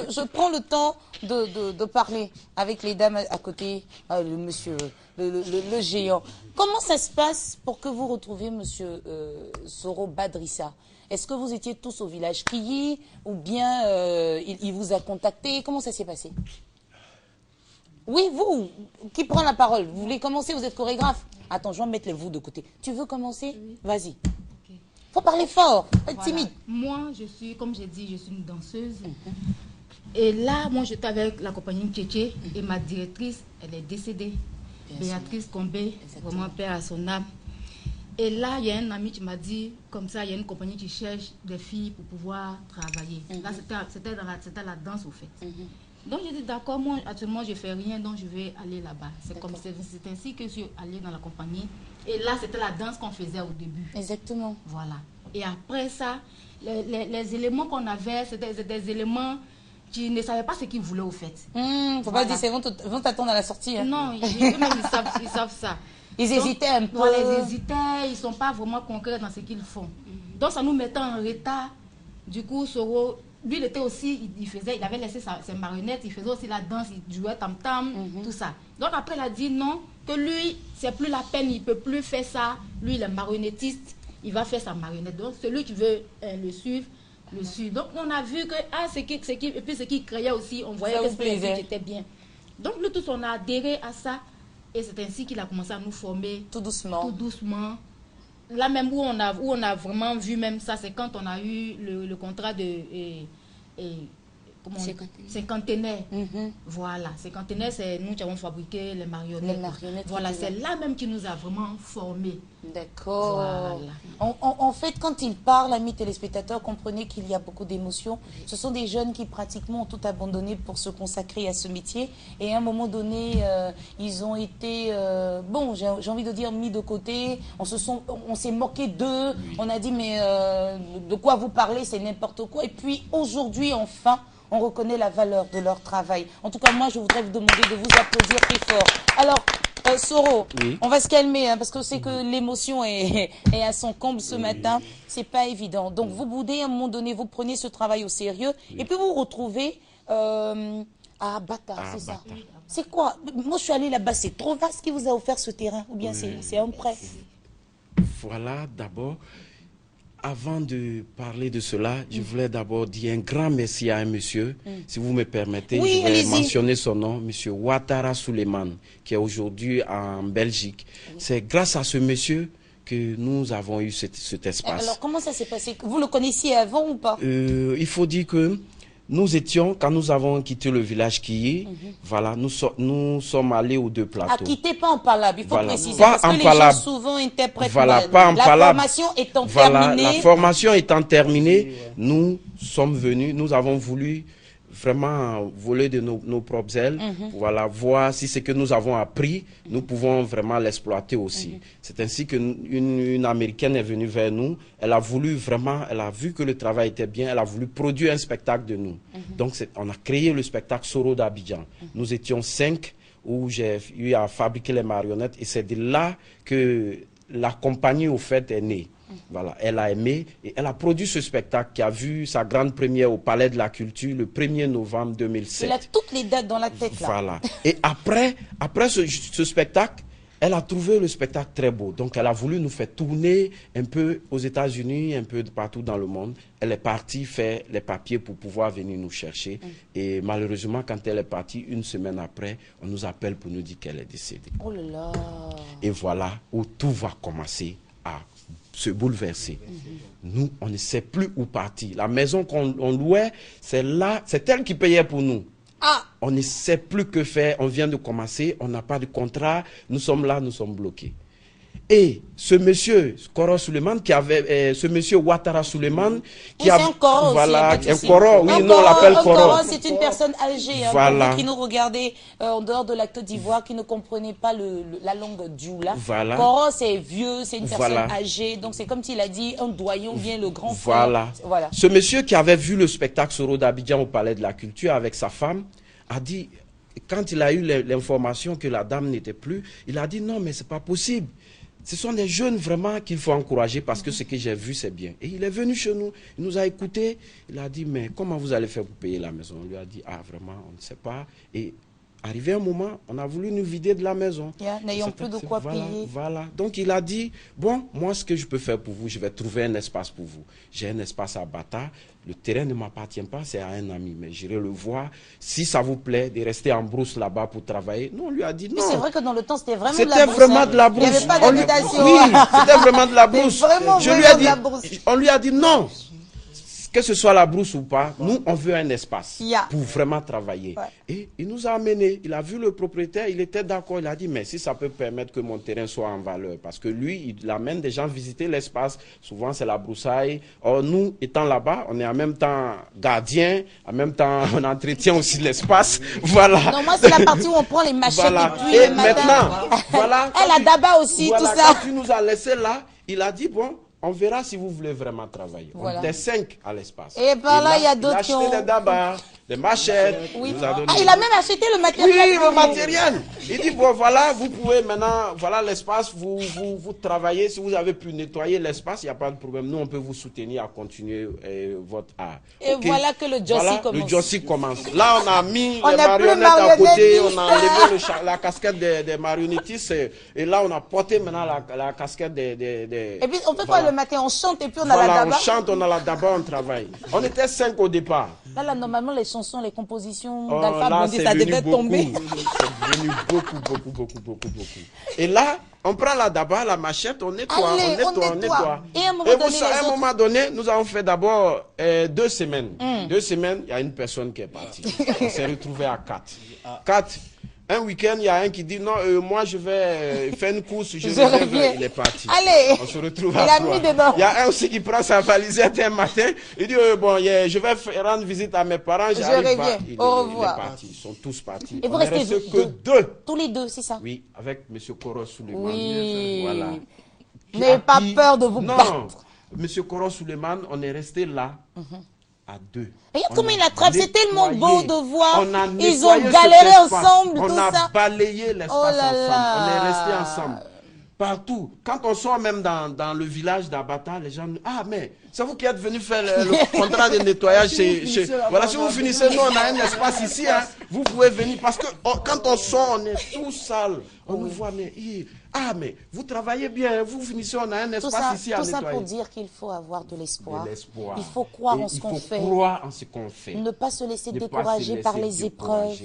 Speaker 2: je prends le temps de parler avec les dames à côté, le monsieur, le géant. Comment ça se passe pour que vous retrouviez monsieur Soro Badrissa? Est-ce que vous étiez tous au village Kiyi ou bien il vous a contacté? Comment ça s'est passé? Oui, vous, qui prend la parole? Vous voulez commencer? Vous êtes chorégraphe? Attends, je vais mettre les vous de côté. Tu veux commencer? Vas-y. Faut parler fort, pas être timide.
Speaker 7: Moi, comme j'ai dit, je suis une danseuse. Et là, moi, j'étais avec la compagnie Tchétché et ma directrice, elle est décédée. Béatrice Combé, vraiment père à son âme. Et là, il y a un ami qui m'a dit, comme ça, il y a une compagnie qui cherche des filles pour pouvoir travailler. Là, c'était la danse, au fait. Donc, j'ai dit, d'accord, moi, actuellement, je ne fais rien, donc je vais aller là-bas. C'est ainsi que je suis allée dans la compagnie. Et là, c'était la danse qu'on faisait au début.
Speaker 2: Exactement.
Speaker 7: Voilà. Et après ça, les éléments qu'on avait, c'était des éléments qui ne savaient pas ce qu'ils voulaient, au fait.
Speaker 2: Faut pas dire, c'est vont t'attendre à la sortie. Hein.
Speaker 7: Non, eux-mêmes, ils savent ça.
Speaker 2: Ils hésitaient un peu.
Speaker 7: Voilà, ils hésitaient, ils ne sont pas vraiment concrets dans ce qu'ils font. Donc, ça nous mettait en retard. Du coup, Soro, lui, il était aussi, il avait laissé ses marionnettes, il faisait aussi la danse, il jouait tam-tam, tout ça. Donc après, il a dit non, que lui, c'est plus la peine, il ne peut plus faire ça. Lui, il est marionnettiste, il va faire sa marionnette. Donc celui qui veut le suivre, le sud. Donc on a vu que et puis ce qui créait aussi, on voyait
Speaker 2: Ça
Speaker 7: que
Speaker 2: vous plaisait.
Speaker 7: c'était bien. Donc le tous on a adhéré à ça et c'est ainsi qu'il a commencé à nous former
Speaker 2: tout doucement.
Speaker 7: Tout doucement. Là même où on a vraiment vu même ça, c'est quand on a eu le contrat de cinquantenaire. Voilà, cinquantenaire, c'est nous qui avons fabriqué les marionnettes. Voilà, c'est là même qui nous a vraiment formés.
Speaker 2: D'accord.
Speaker 7: Voilà.
Speaker 2: En fait, quand il parle, amis téléspectateurs, comprenez qu'il y a beaucoup d'émotions. Ce sont des jeunes qui pratiquement ont tout abandonné pour se consacrer à ce métier. Et à un moment donné, ils ont été, bon, j'ai envie de dire, mis de côté. On s'est moqué d'eux. On a dit, mais de quoi vous parlez, c'est n'importe quoi. Et puis aujourd'hui, enfin, on reconnaît la valeur de leur travail. En tout cas, moi, je voudrais vous demander de vous applaudir très fort. Alors, Soro,
Speaker 14: oui.
Speaker 2: On va se calmer hein, parce que c'est que l'émotion est à son comble ce matin. C'est pas évident. Donc, vous boudez à un moment donné, vous prenez ce travail au sérieux et puis vous vous retrouvez à Bata, c'est ça. C'est quoi? Moi, je suis allée là-bas. C'est trop vaste qui vous a offert ce terrain ou bien c'est un prêt?
Speaker 14: Voilà, d'abord. Avant de parler de cela, je voulais d'abord dire un grand merci à un monsieur, si vous me permettez.
Speaker 2: Oui,
Speaker 14: je vais mentionner son nom, monsieur Ouattara Souleymane, qui est aujourd'hui en Belgique. C'est grâce à ce monsieur que nous avons eu cet espace.
Speaker 2: Alors, comment ça s'est passé? Vous le connaissiez avant ou pas?
Speaker 14: Il faut dire que nous étions, quand nous avons quitté le village Kiyi, voilà, nous sommes allés aux deux plateaux.
Speaker 2: À quitter pas en palabre, il faut préciser,
Speaker 14: pas
Speaker 2: parce que les gens souvent interprètent mal. La formation étant terminée.
Speaker 14: La formation étant terminée, nous sommes venus, nous avons voulu vraiment voler de nos propres ailes, voilà, voir si ce que nous avons appris, nous pouvons vraiment l'exploiter aussi. C'est ainsi qu'une Américaine est venue vers nous, elle a voulu vraiment, elle a vu que le travail était bien, elle a voulu produire un spectacle de nous. Donc on a créé le spectacle Soro d'Abidjan. Nous étions 5 où j'ai eu à fabriquer les marionnettes et c'est de là que la compagnie au fait est née. Voilà, elle a aimé et elle a produit ce spectacle qui a vu sa grande première au Palais de la Culture le 1er novembre 2007.
Speaker 2: Il a toutes les dates dans la tête là.
Speaker 14: Voilà. Et après ce spectacle, elle a trouvé le spectacle très beau. Donc elle a voulu nous faire tourner un peu aux États-Unis, un peu partout dans le monde. Elle est partie faire les papiers pour pouvoir venir nous chercher. Et malheureusement, quand elle est partie, une semaine après, on nous appelle pour nous dire qu'elle est décédée.
Speaker 2: Oh là là.
Speaker 14: Et voilà où tout va commencer à se bouleverser. Nous, on ne sait plus où partir. La maison qu'on louait, c'est elle qui payait pour nous. On ne sait plus que faire. On vient de commencer, on n'a pas de contrat. Nous sommes là, nous sommes bloqués. Et ce monsieur, Koro Souleymane, ce monsieur Ouattara Souleymane, qui a...
Speaker 2: un Koro
Speaker 14: voilà,
Speaker 2: aussi,
Speaker 14: un Koro, oui, nous on l'appelle Koro.
Speaker 2: Koro, c'est une personne âgée,
Speaker 14: voilà.
Speaker 2: Pour vous qui nous regardez en dehors de la Côte d'Ivoire, qui ne comprenez pas la langue djoula.
Speaker 14: Voilà.
Speaker 2: Koro, c'est vieux, c'est une personne
Speaker 14: voilà.
Speaker 2: âgée, donc c'est comme s'il a dit un doyen, bien le grand frère.
Speaker 14: Voilà. Ce monsieur qui avait vu le spectacle Soro d'Abidjan au Palais de la Culture avec sa femme, a dit, quand il a eu l'information que la dame n'était plus, il a dit non, mais c'est pas possible. Ce sont des jeunes vraiment qu'il faut encourager parce que ce que j'ai vu, c'est bien. Et il est venu chez nous, il nous a écoutés, il a dit, mais comment vous allez faire pour payer la maison? On lui a dit, vraiment, on ne sait pas. Et arrivé un moment, on a voulu nous vider de la maison.
Speaker 2: N'ayant plus de quoi payer.
Speaker 14: Voilà. Donc il a dit, bon, moi ce que je peux faire pour vous, je vais trouver un espace pour vous. J'ai un espace à Bata. Le terrain ne m'appartient pas, c'est à un ami, mais j'irai le voir. Si ça vous plaît de rester en brousse là-bas pour travailler, non, on lui a dit non.
Speaker 2: Mais c'est vrai que dans le temps, c'était vraiment
Speaker 14: de la brousse. C'était vraiment de la brousse.
Speaker 2: Il n'y avait pas d'habitation.
Speaker 14: Oui, c'était vraiment de la brousse. On lui a dit non. Que ce soit la brousse ou pas, nous, on veut un espace pour vraiment travailler. Et il nous a amenés. Il a vu le propriétaire, il était d'accord. Il a dit, mais si ça peut permettre que mon terrain soit en valeur. Parce que lui, il amène des gens visiter l'espace. Souvent, c'est la broussaille. Or, nous, étant là-bas, on est en même temps gardien. En même temps, on entretient aussi l'espace. Voilà.
Speaker 2: Non, moi, c'est la partie où on prend les machettes et puis
Speaker 14: et maintenant, voilà.
Speaker 2: Elle a d'abord aussi, tout ça.
Speaker 14: Quand tu nous as laissé là, il a dit, bon, on verra si vous voulez vraiment travailler. Voilà. On était 5 à l'espace.
Speaker 2: Et par là, il y a d'autres qui ont...
Speaker 14: Il a acheté des dabas, des machettes.
Speaker 2: Oui. Il a même acheté le matériel.
Speaker 14: Oui, le matériel. Il dit, bon, voilà, vous pouvez maintenant, voilà l'espace, vous travaillez. Si vous avez pu nettoyer l'espace, il n'y a pas de problème. Nous, on peut vous soutenir à continuer votre art.
Speaker 2: Et voilà que le Jossi commence.
Speaker 14: Le Jossi commence. Là, on a mis les marionnettes à côté, on a enlevé la casquette des marionnettistes. Et là, on a porté maintenant la casquette des...
Speaker 2: Et puis, on fait quoi le matin? On chante et puis on a la daba.
Speaker 14: On chante, on a la daba, on travaille. On était 5 au départ.
Speaker 2: Là, normalement, les chansons, les compositions
Speaker 14: Oh,
Speaker 2: d'Alpha Blondy, ça devait tomber.
Speaker 14: C'est venu beaucoup. Et là, on prend la daba, la machette, on nettoie,
Speaker 2: Allez,
Speaker 14: on nettoie.
Speaker 2: Et à un moment donné,
Speaker 14: nous avons fait d'abord 2 semaines. 2 semaines, il y a une personne qui est partie. On s'est retrouvé à 4. Un week-end, il y a un qui dit non, moi je vais faire une course, je reviens. Il est parti.
Speaker 2: Allez,
Speaker 14: on se retrouve à 3. Il y a un aussi qui prend sa valisette un matin. Il dit bon, je vais rendre visite à mes parents.
Speaker 2: Je reviens. Au revoir.
Speaker 14: Il est parti. Ils sont tous partis.
Speaker 2: Et vous restez
Speaker 14: que 2.
Speaker 2: Tous les 2, c'est ça?
Speaker 14: Oui, avec M. Koros Suleiman.
Speaker 2: Oui.
Speaker 14: Voilà.
Speaker 2: N'ayez pas peur de vous battre.
Speaker 14: Non, M. Koros Suleiman, on est resté là. À 2.
Speaker 2: Regarde comment il attrape, c'est tellement beau de voir. Ils
Speaker 14: ont
Speaker 2: galéré ensemble, tout ça.
Speaker 14: On a balayé l'espace ensemble. On est resté ensemble. Partout. Quand on sort même dans le village d'Abata, les gens nous disent, ah mais c'est vous qui êtes venu faire le contrat de nettoyage chez... Voilà, si vous finissez, nous on a un espace ici, hein, vous pouvez venir. Parce que quand on sort, on est tout sale. On nous voit, mais... Ah, mais vous travaillez bien, vous finissez, on a un espace ici à nettoyer.
Speaker 2: Tout ça pour dire qu'il faut avoir de l'espoir. Il faut croire en ce qu'on fait.
Speaker 14: Il faut croire en ce qu'on fait.
Speaker 2: Ne pas se laisser décourager par les épreuves.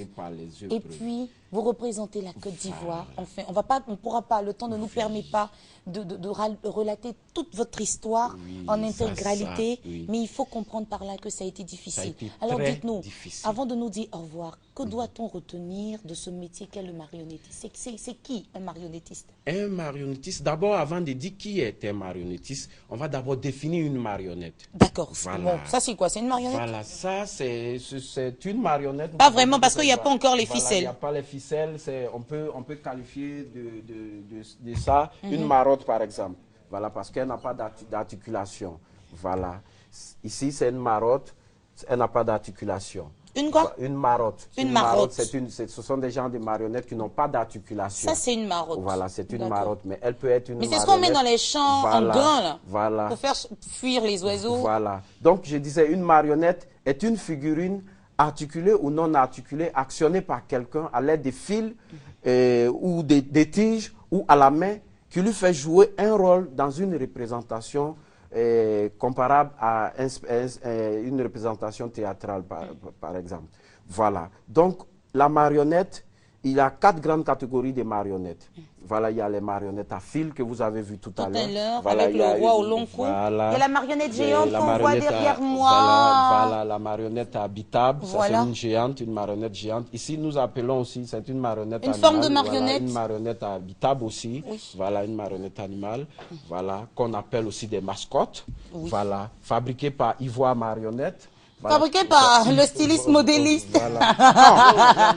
Speaker 2: Et puis, vous représentez la Côte d'Ivoire. Enfin, on ne pourra pas, le temps ne nous permet pas de relater toute votre histoire en intégralité. Mais il faut comprendre par là que ça a été difficile. Alors dites-nous, avant de nous dire au revoir, que doit-on retenir de ce métier qu'est le marionnettiste? C'est qui un marionnettiste?
Speaker 14: Un marionnettiste, d'abord, avant de dire qui est un marionnettiste, on va d'abord définir une marionnette.
Speaker 2: D'accord.
Speaker 14: Voilà.
Speaker 2: Bon, ça c'est quoi? C'est une marionnette?
Speaker 14: Voilà, ça c'est une marionnette.
Speaker 2: Pas vraiment, parce qu'il n'y a pas encore les ficelles.
Speaker 14: Il n'y a pas les ficelles, on peut qualifier de ça une marotte par exemple. Voilà, parce qu'elle n'a pas d'articulation. Voilà. Ici, c'est une marotte, elle n'a pas d'articulation.
Speaker 2: Une quoi?
Speaker 14: Une marotte.
Speaker 2: Une marotte.
Speaker 14: Ce sont des gens de marionnettes qui n'ont pas d'articulation.
Speaker 2: Ça, c'est une marotte.
Speaker 14: Voilà, c'est une marotte, mais elle peut être une marionnette.
Speaker 2: Mais c'est ce qu'on met dans les champs en grains, là.
Speaker 14: Voilà.
Speaker 2: Pour faire fuir les oiseaux.
Speaker 14: Voilà. Donc, je disais, une marionnette est une figurine articulée ou non articulée, actionnée par quelqu'un à l'aide des fils ou des tiges ou à la main, qui lui fait jouer un rôle dans une représentation comparable à une représentation théâtrale, par exemple. Voilà. Donc, la marionnette, il y a 4 grandes catégories de marionnettes. Voilà, il y a les marionnettes à fil que vous avez vu tout à l'heure.
Speaker 2: Voilà, avec le roi au long cou.
Speaker 14: Voilà.
Speaker 2: Il y a la marionnette géante qu'on voit derrière moi.
Speaker 14: Voilà, la marionnette habitable.
Speaker 2: Voilà.
Speaker 14: Ça, c'est une géante, une marionnette géante. Ici, nous appelons aussi, c'est une marionnette
Speaker 2: animale.
Speaker 14: Une
Speaker 2: forme de marionnette.
Speaker 14: Voilà, une marionnette habitable aussi. Oui. Voilà, une marionnette animale. Voilà, qu'on appelle aussi des mascottes. Oui. Voilà, fabriquées par Ivoire Marionnette.
Speaker 2: Voilà. Fabriqué par le styliste modéliste.
Speaker 14: Voilà.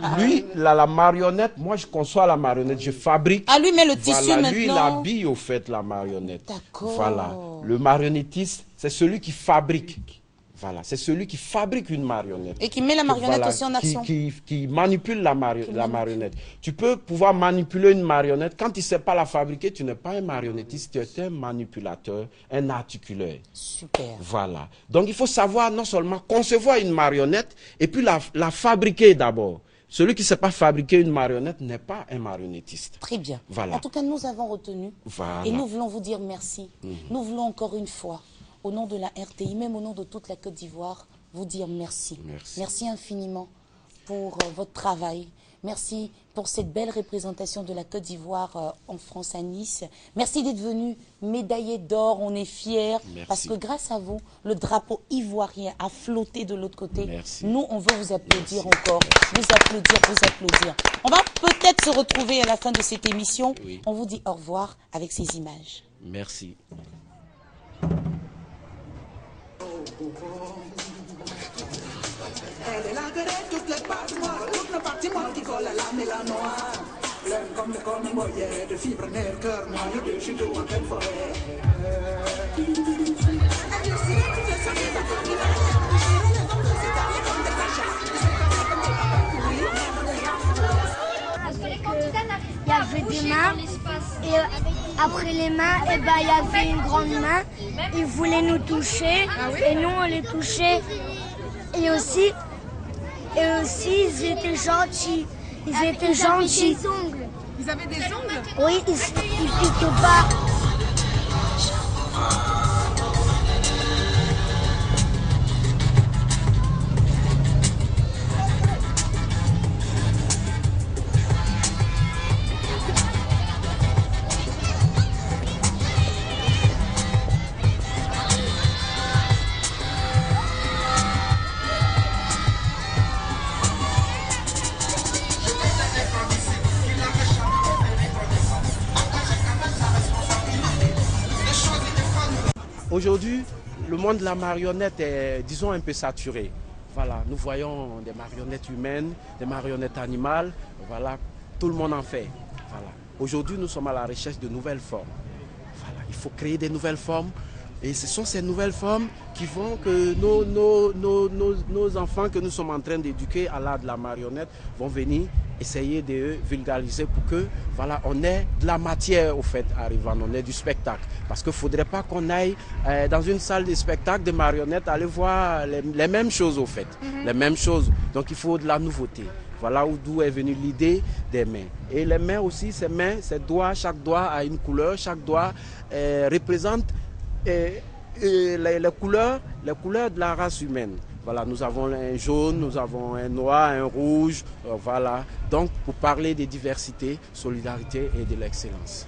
Speaker 14: Non, lui, la marionnette, moi je conçois la marionnette, je fabrique.
Speaker 2: Ah, lui met le tissu maintenant.
Speaker 14: Lui, il habille au fait la marionnette. D'accord. Voilà. Le marionnettiste, c'est celui qui fabrique. Voilà, c'est celui qui fabrique une marionnette.
Speaker 2: Et qui met la marionnette aussi en action.
Speaker 14: Qui manipule la marionnette. Tu peux pouvoir manipuler une marionnette. Quand tu ne sais pas la fabriquer, tu n'es pas un marionnettiste, tu es un manipulateur, un articuleur.
Speaker 2: Super.
Speaker 14: Voilà. Donc il faut savoir non seulement concevoir une marionnette, et puis la fabriquer d'abord. Celui qui ne sait pas fabriquer une marionnette n'est pas un marionnettiste.
Speaker 2: Très bien.
Speaker 14: Voilà.
Speaker 2: En tout cas, nous avons retenu.
Speaker 14: Voilà.
Speaker 2: Et nous voulons vous dire merci. Nous voulons encore une fois, au nom de la RTI, même au nom de toute la Côte d'Ivoire, vous dire merci. Merci infiniment pour votre travail. Merci pour cette belle représentation de la Côte d'Ivoire en France à Nice. Merci d'être venu médaillé d'or, on est fiers. Parce que grâce à vous, le drapeau ivoirien a flotté de l'autre côté.
Speaker 14: Merci.
Speaker 2: Nous, on veut vous applaudir encore. Vous applaudir. On va peut-être se retrouver à la fin de cette émission. Oui. On vous dit au revoir avec ces images.
Speaker 14: Merci.
Speaker 3: Elle est là de toutes les parties noires, toute la partie molle qui colle à la mélanoire. L'air comme le corps moyen, de fibres nerfs, cœur noyau de jus d'eau en pleine forêt.
Speaker 16: Est-ce que les candidats
Speaker 23: des mains. Et après les mains, il y avait une grande main. Ils voulaient nous toucher. Et nous, on les touchait. Et aussi, ils étaient gentils. Ils étaient gentils.
Speaker 5: Ils avaient des ongles?
Speaker 23: Oui, ils piquaient pas.
Speaker 14: Aujourd'hui, le monde de la marionnette est, disons, un peu saturé. Voilà, nous voyons des marionnettes humaines, des marionnettes animales. Voilà, tout le monde en fait. Voilà. Aujourd'hui, nous sommes à la recherche de nouvelles formes. Voilà, il faut créer des nouvelles formes. Et ce sont ces nouvelles formes qui font que nos enfants que nous sommes en train d'éduquer à l'art de la marionnette vont venir essayer de vulgariser pour que, voilà, on ait de la matière au fait arrivant, on ait du spectacle. Parce qu'il ne faudrait pas qu'on aille dans une salle de spectacle de marionnettes aller voir les mêmes choses au fait, les mêmes choses. Donc il faut de la nouveauté. Voilà d'où est venue l'idée des mains. Et les mains aussi, ces mains, ces doigts, chaque doigt a une couleur, chaque doigt représente les couleurs de la race humaine. Voilà, nous avons un jaune, nous avons un noir, un rouge, voilà. Donc, pour parler des diversités, solidarité et de l'excellence.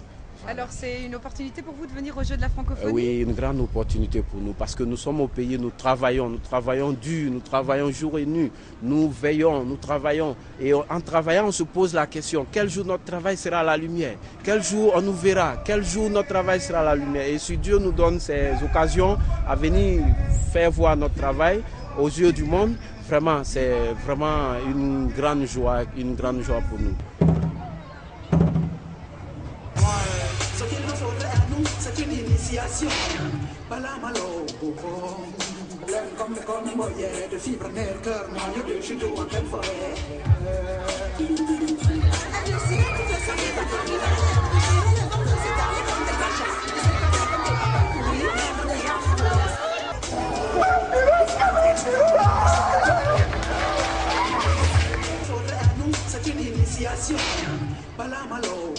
Speaker 5: Alors, c'est une opportunité pour vous de venir au jeu de la francophonie?
Speaker 14: Oui, une grande opportunité pour nous parce que nous sommes au pays, nous travaillons dur, nous travaillons jour et nuit, nous veillons, nous travaillons. Et en travaillant, on se pose la question, quel jour notre travail sera à la lumière? Quel jour on nous verra? Quel jour notre travail sera à la lumière? Et si Dieu nous donne ces occasions à venir faire voir notre travail aux yeux du monde, vraiment, c'est vraiment une grande joie pour nous.
Speaker 3: Ce qu'il nous faudrait à nous, c'est une initiation. Balamalo, l'air comme le corps moyen, de fibres, nerfs, cœur, moyen de judo en pleine forêt. Faudrait à nous, c'est une initiation. Balamalo.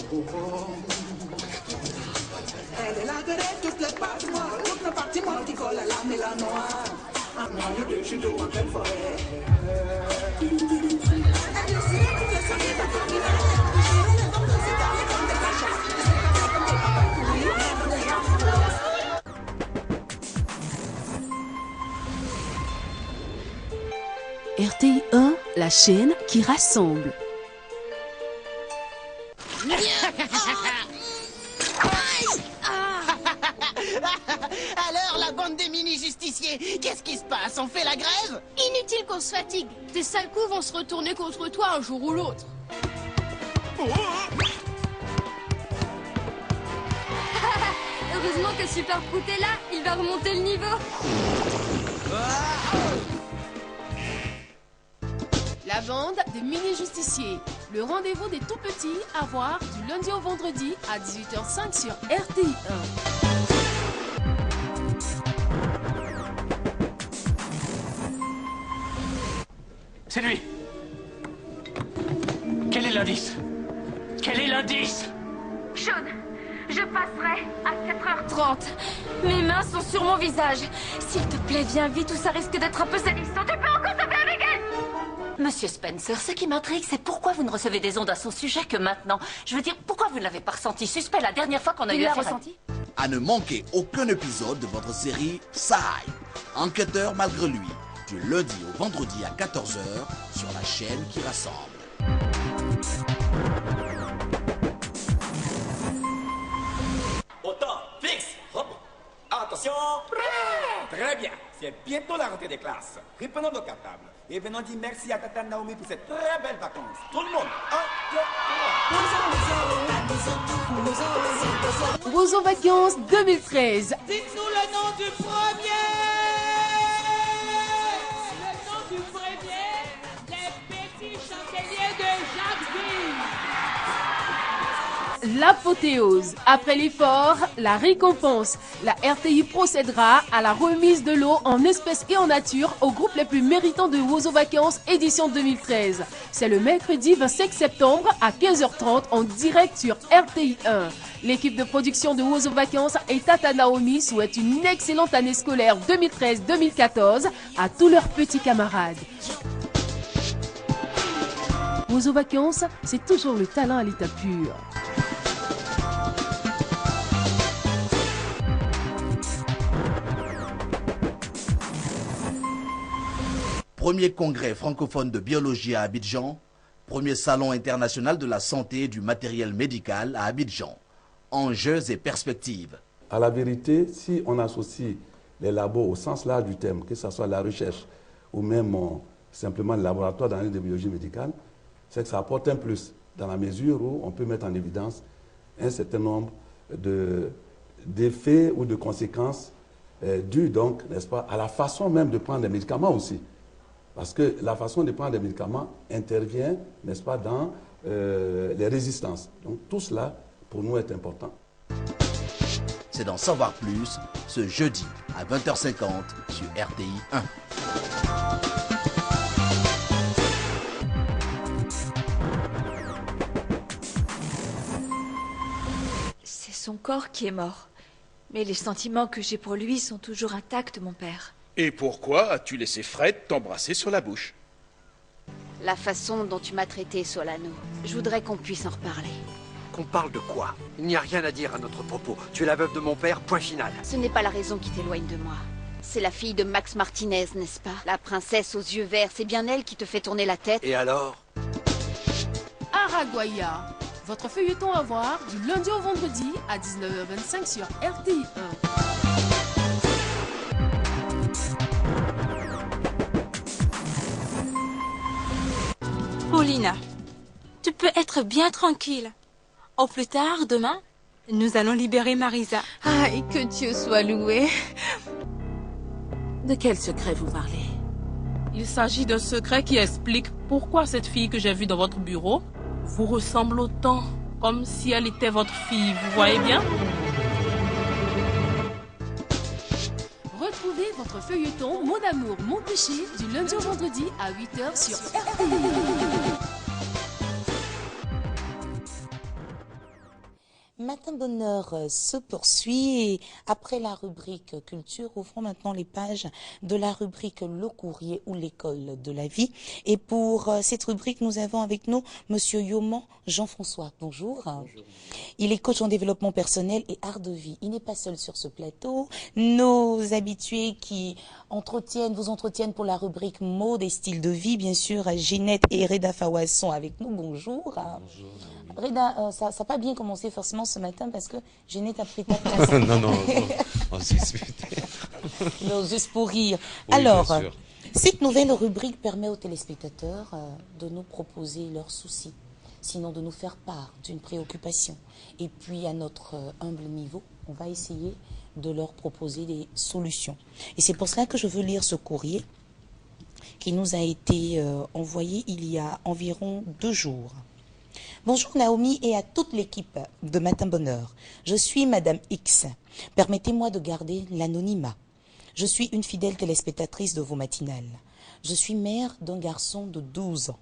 Speaker 3: Elle est la gueule, toutes les parties noires, toutes les parties mortes qui collent à la mélanoire. Un moyen de judo en pleine forêt.
Speaker 8: RTI 1, la chaîne qui rassemble.
Speaker 16: Alors, la bande des mini-justiciers, qu'est-ce qui se passe? On fait la grève?
Speaker 17: Inutile qu'on se fatigue. Tes sales coups vont se retourner contre toi un jour ou l'autre. Heureusement que Super Prout est là, il va remonter le niveau.
Speaker 8: La bande des mini-justiciers. Le rendez-vous des tout-petits à voir du lundi au vendredi à 18h05 sur RTI 1.
Speaker 13: C'est lui. Quel est l'indice? Quel est l'indice?
Speaker 17: Sean, je passerai à 7h30. Mes mains sont sur mon visage. S'il te plaît, viens vite ou ça risque d'être un peu salissant. Tu peux encore sauver avec elle?
Speaker 18: Monsieur Spencer, ce qui m'intrigue, c'est pourquoi vous ne recevez des ondes à son sujet que maintenant. Je veux dire, pourquoi vous ne l'avez pas ressenti suspect la dernière fois qu'on a eu affaire
Speaker 17: ressenti?
Speaker 6: À ne manquer aucun épisode de votre série Saï, enquêteur malgré lui, du lundi au vendredi à 14h sur la chaîne qui rassemble.
Speaker 20: Autant, fixe, hop. Attention, prêt. Très bien, c'est bientôt la rentrée des classes. Reprenons nos cartables et venons dire merci à Tata Naomi pour cette très belle vacances. Tout le monde, 1, 2, 3.
Speaker 8: Roseau Vacances 2013.
Speaker 15: Dites-nous le nom du premier. Le nom du premier, les petits chanceliers de Jacquesville.
Speaker 8: l'apothéose. Après l'effort, la récompense. La RTI procédera à la remise de lot en espèces et en nature aux groupes les plus méritants de Wozo Vacances édition 2013. C'est le mercredi 25 septembre à 15h30 en direct sur RTI 1. L'équipe de production de Wozo Vacances et Tata Naomi souhaite une excellente année scolaire 2013-2014 à tous leurs petits camarades. Wozo Vacances, c'est toujours le talent à l'état pur.
Speaker 6: Premier congrès francophone de biologie à Abidjan, premier salon international de la santé et du matériel médical à Abidjan. Enjeux et perspectives.
Speaker 11: À la vérité, si on associe les labos au sens large du terme, que ce soit la recherche ou même simplement le laboratoire d'analyse de biologie médicale, c'est que ça apporte un plus, dans la mesure où on peut mettre en évidence un certain nombre d'effets ou de conséquences dues donc, n'est-ce pas, à la façon même de prendre des médicaments aussi. Parce que la façon de prendre des médicaments intervient, n'est-ce pas, dans les résistances. Donc tout cela, pour nous, est important.
Speaker 6: C'est d'en savoir plus ce jeudi à 20h50 sur RTI 1.
Speaker 4: Son corps qui est mort. Mais les sentiments que j'ai pour lui sont toujours intacts, mon père.
Speaker 9: Et pourquoi as-tu laissé Fred t'embrasser sur la bouche?
Speaker 4: La façon dont tu m'as traité, Solano. Je voudrais qu'on puisse en reparler.
Speaker 13: Qu'on parle de quoi? Il n'y a rien à dire à notre propos. Tu es la veuve de mon père, point final.
Speaker 4: Ce n'est pas la raison qui t'éloigne de moi. C'est la fille de Max Martinez, n'est-ce pas? La princesse aux yeux verts, c'est bien elle qui te fait tourner la tête.
Speaker 13: Et alors?
Speaker 8: Araguaïa. Votre feuilleton à voir du lundi au vendredi à 19h25 sur RTI
Speaker 12: 1. Paulina, tu peux être bien tranquille. Au plus tard, demain, nous allons libérer Marisa.
Speaker 21: Ah, et que Dieu soit loué. De quel secret vous parlez?
Speaker 25: Il s'agit d'un secret qui explique pourquoi cette fille que j'ai vue dans votre bureau vous ressemble autant, comme si elle était votre fille, vous voyez bien?
Speaker 8: Retrouvez votre feuilleton Mon amour, mon péché du lundi au vendredi à 8h sur RTI.
Speaker 2: Matin Bonheur se poursuit et après la rubrique culture, ouvrons maintenant les pages de la rubrique Le Courrier ou l'école de la vie. Et pour cette rubrique, nous avons avec nous Monsieur Yoman Jean-François. Bonjour. Bonjour. Il est coach en développement personnel et art de vie. Il n'est pas seul sur ce plateau. Nos habitués qui vous entretiennent pour la rubrique mode et style de vie, bien sûr, Ginette et Reda Fawaz sont avec nous. Bonjour. Bonjour. Reda, ça n'a pas bien commencé forcément ce matin parce que Ginette a pris ta place.
Speaker 26: non,
Speaker 2: juste pour rire.
Speaker 26: Oui,
Speaker 2: alors, cette nouvelle rubrique permet aux téléspectateurs de nous proposer leurs soucis, sinon de nous faire part d'une préoccupation. Et puis, à notre humble niveau, on va essayer de leur proposer des solutions. Et c'est pour cela que je veux lire ce courrier qui nous a été envoyé il y a environ 2 jours. Bonjour Naomi et à toute l'équipe de Matin Bonheur. Je suis Madame X. Permettez-moi de garder l'anonymat. Je suis une fidèle téléspectatrice de vos matinales. Je suis mère d'un garçon de 12 ans.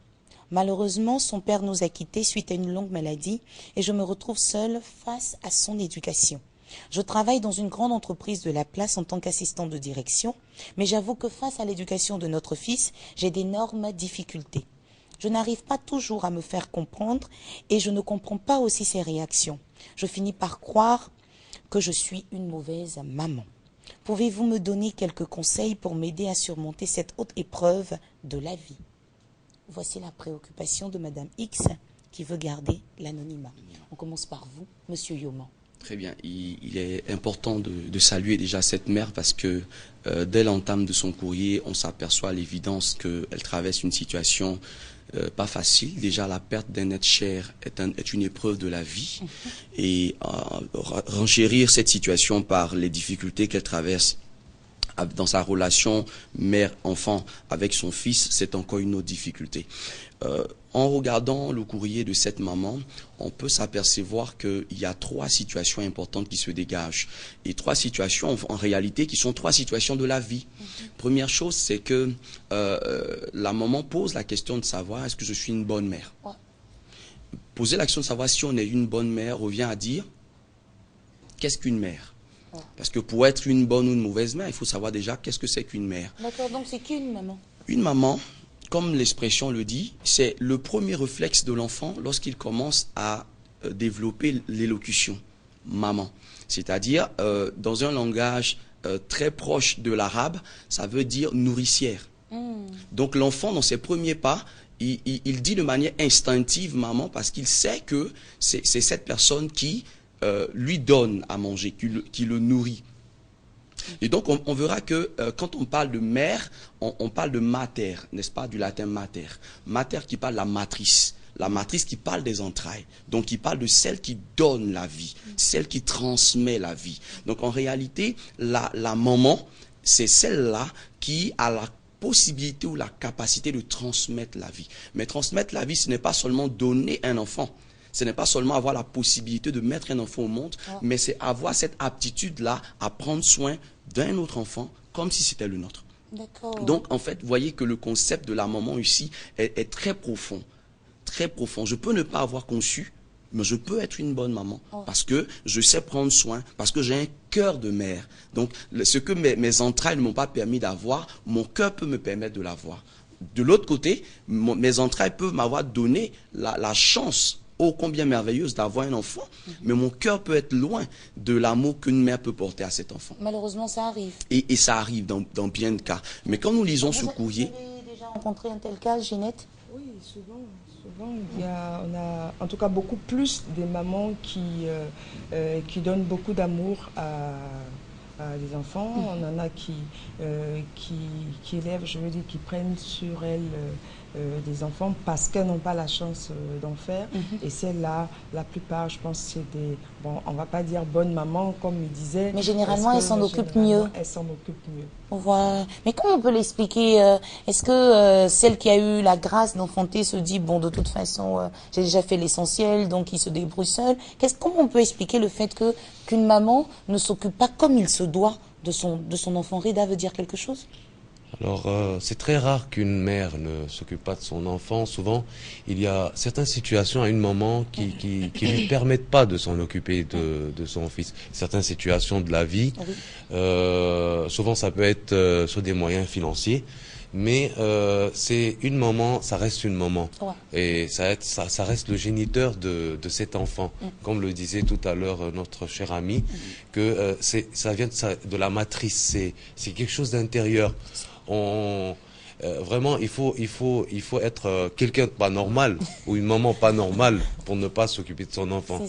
Speaker 2: Malheureusement, son père nous a quittés suite à une longue maladie et je me retrouve seule face à son éducation. Je travaille dans une grande entreprise de la place en tant qu'assistante de direction, mais j'avoue que face à l'éducation de notre fils, j'ai d'énormes difficultés. Je n'arrive pas toujours à me faire comprendre et je ne comprends pas aussi ses réactions. Je finis par croire que je suis une mauvaise maman. Pouvez-vous me donner quelques conseils pour m'aider à surmonter cette haute épreuve de la vie? Voici la préoccupation de Madame X qui veut garder l'anonymat. On commence par vous, Monsieur Yoman.
Speaker 26: Très bien. Il est important de saluer déjà cette mère parce que dès l'entame de son courrier, on s'aperçoit à l'évidence qu'elle traverse une situation pas facile. Déjà, la perte d'un être cher est une épreuve de la vie. Et renchérir cette situation par les difficultés qu'elle traverse dans sa relation mère-enfant avec son fils, c'est encore une autre difficulté. En regardant le courrier de cette maman, on peut s'apercevoir qu'il y a 3 situations importantes qui se dégagent. Et 3 situations, en réalité, qui sont 3 situations de la vie. Première chose, c'est que la maman pose la question de savoir, est-ce que je suis une bonne mère? Poser la question de savoir si on est une bonne mère revient à dire, qu'est-ce qu'une mère? Parce que pour être une bonne ou une mauvaise mère, il faut savoir déjà qu'est-ce que c'est qu'une mère.
Speaker 2: D'accord, donc c'est qu'une maman?
Speaker 26: Une maman, comme l'expression le dit, c'est le premier réflexe de l'enfant lorsqu'il commence à développer l'élocution. Maman. C'est-à-dire, dans un langage très proche de l'arabe, ça veut dire nourricière. Donc l'enfant, dans ses premiers pas, il dit de manière instinctive maman parce qu'il sait que c'est cette personne qui lui donne à manger, qui le nourrit. Et donc on verra que quand on parle de mère, on parle de mater, n'est-ce pas, du latin mater. Mater qui parle de la matrice qui parle des entrailles, donc qui parle de celle qui donne la vie, celle qui transmet la vie. Donc en réalité, la maman, c'est celle-là qui a la possibilité ou la capacité de transmettre la vie. Mais transmettre la vie, ce n'est pas seulement donner un enfant. Ce n'est pas seulement avoir la possibilité de mettre un enfant au monde, mais c'est avoir cette aptitude-là à prendre soin d'un autre enfant comme si c'était le nôtre. Donc, en fait, vous voyez que le concept de la maman ici est très profond. Très profond. Je peux ne pas avoir conçu, mais je peux être une bonne maman parce que je sais prendre soin, parce que j'ai un cœur de mère. Donc, ce que mes entrailles ne m'ont pas permis d'avoir, mon cœur peut me permettre de l'avoir. De l'autre côté, mes entrailles peuvent m'avoir donné la chance ô combien merveilleuse d'avoir un enfant, mais mon cœur peut être loin de l'amour qu'une mère peut porter à cet enfant.
Speaker 2: Malheureusement, ça arrive.
Speaker 26: Et ça arrive dans bien de cas. Mais quand nous lisons ce courrier...
Speaker 2: Vous avez déjà rencontré un tel cas, Ginette?
Speaker 1: Oui, souvent on a en tout cas beaucoup plus des mamans qui donnent beaucoup d'amour à les enfants. On en a qui élèvent, je veux dire, qui prennent sur elles des enfants parce qu'elles n'ont pas la chance d'en faire. Et celles-là, la plupart, je pense, c'est des... Bon, on va pas dire bonnes mamans, comme il disait.
Speaker 2: Mais généralement, elles s'en occupent mieux.
Speaker 1: Elles s'en occupent mieux.
Speaker 2: Voilà. Mais comment on peut l'expliquer? Est-ce que celle qui a eu la grâce d'enfanter se dit, bon, de toute façon, j'ai déjà fait l'essentiel, donc il se débrouille seul? Comment on peut expliquer le fait qu'une maman ne s'occupe pas comme il se doit de son enfant? Rida veut dire quelque chose?
Speaker 7: Alors, c'est très rare qu'une mère ne s'occupe pas de son enfant. Souvent, il y a certaines situations à une maman qui lui permettent pas de s'en occuper de son fils. Certaines situations de la vie, souvent ça peut être sur des moyens financiers, mais c'est une maman, ça reste une maman. Et ça reste le géniteur de cet enfant. Comme le disait tout à l'heure notre cher ami, que ça vient de la matrice, c'est quelque chose d'intérieur. Vraiment, il faut être quelqu'un de pas normal ou une maman pas normale pour ne pas s'occuper de son enfant.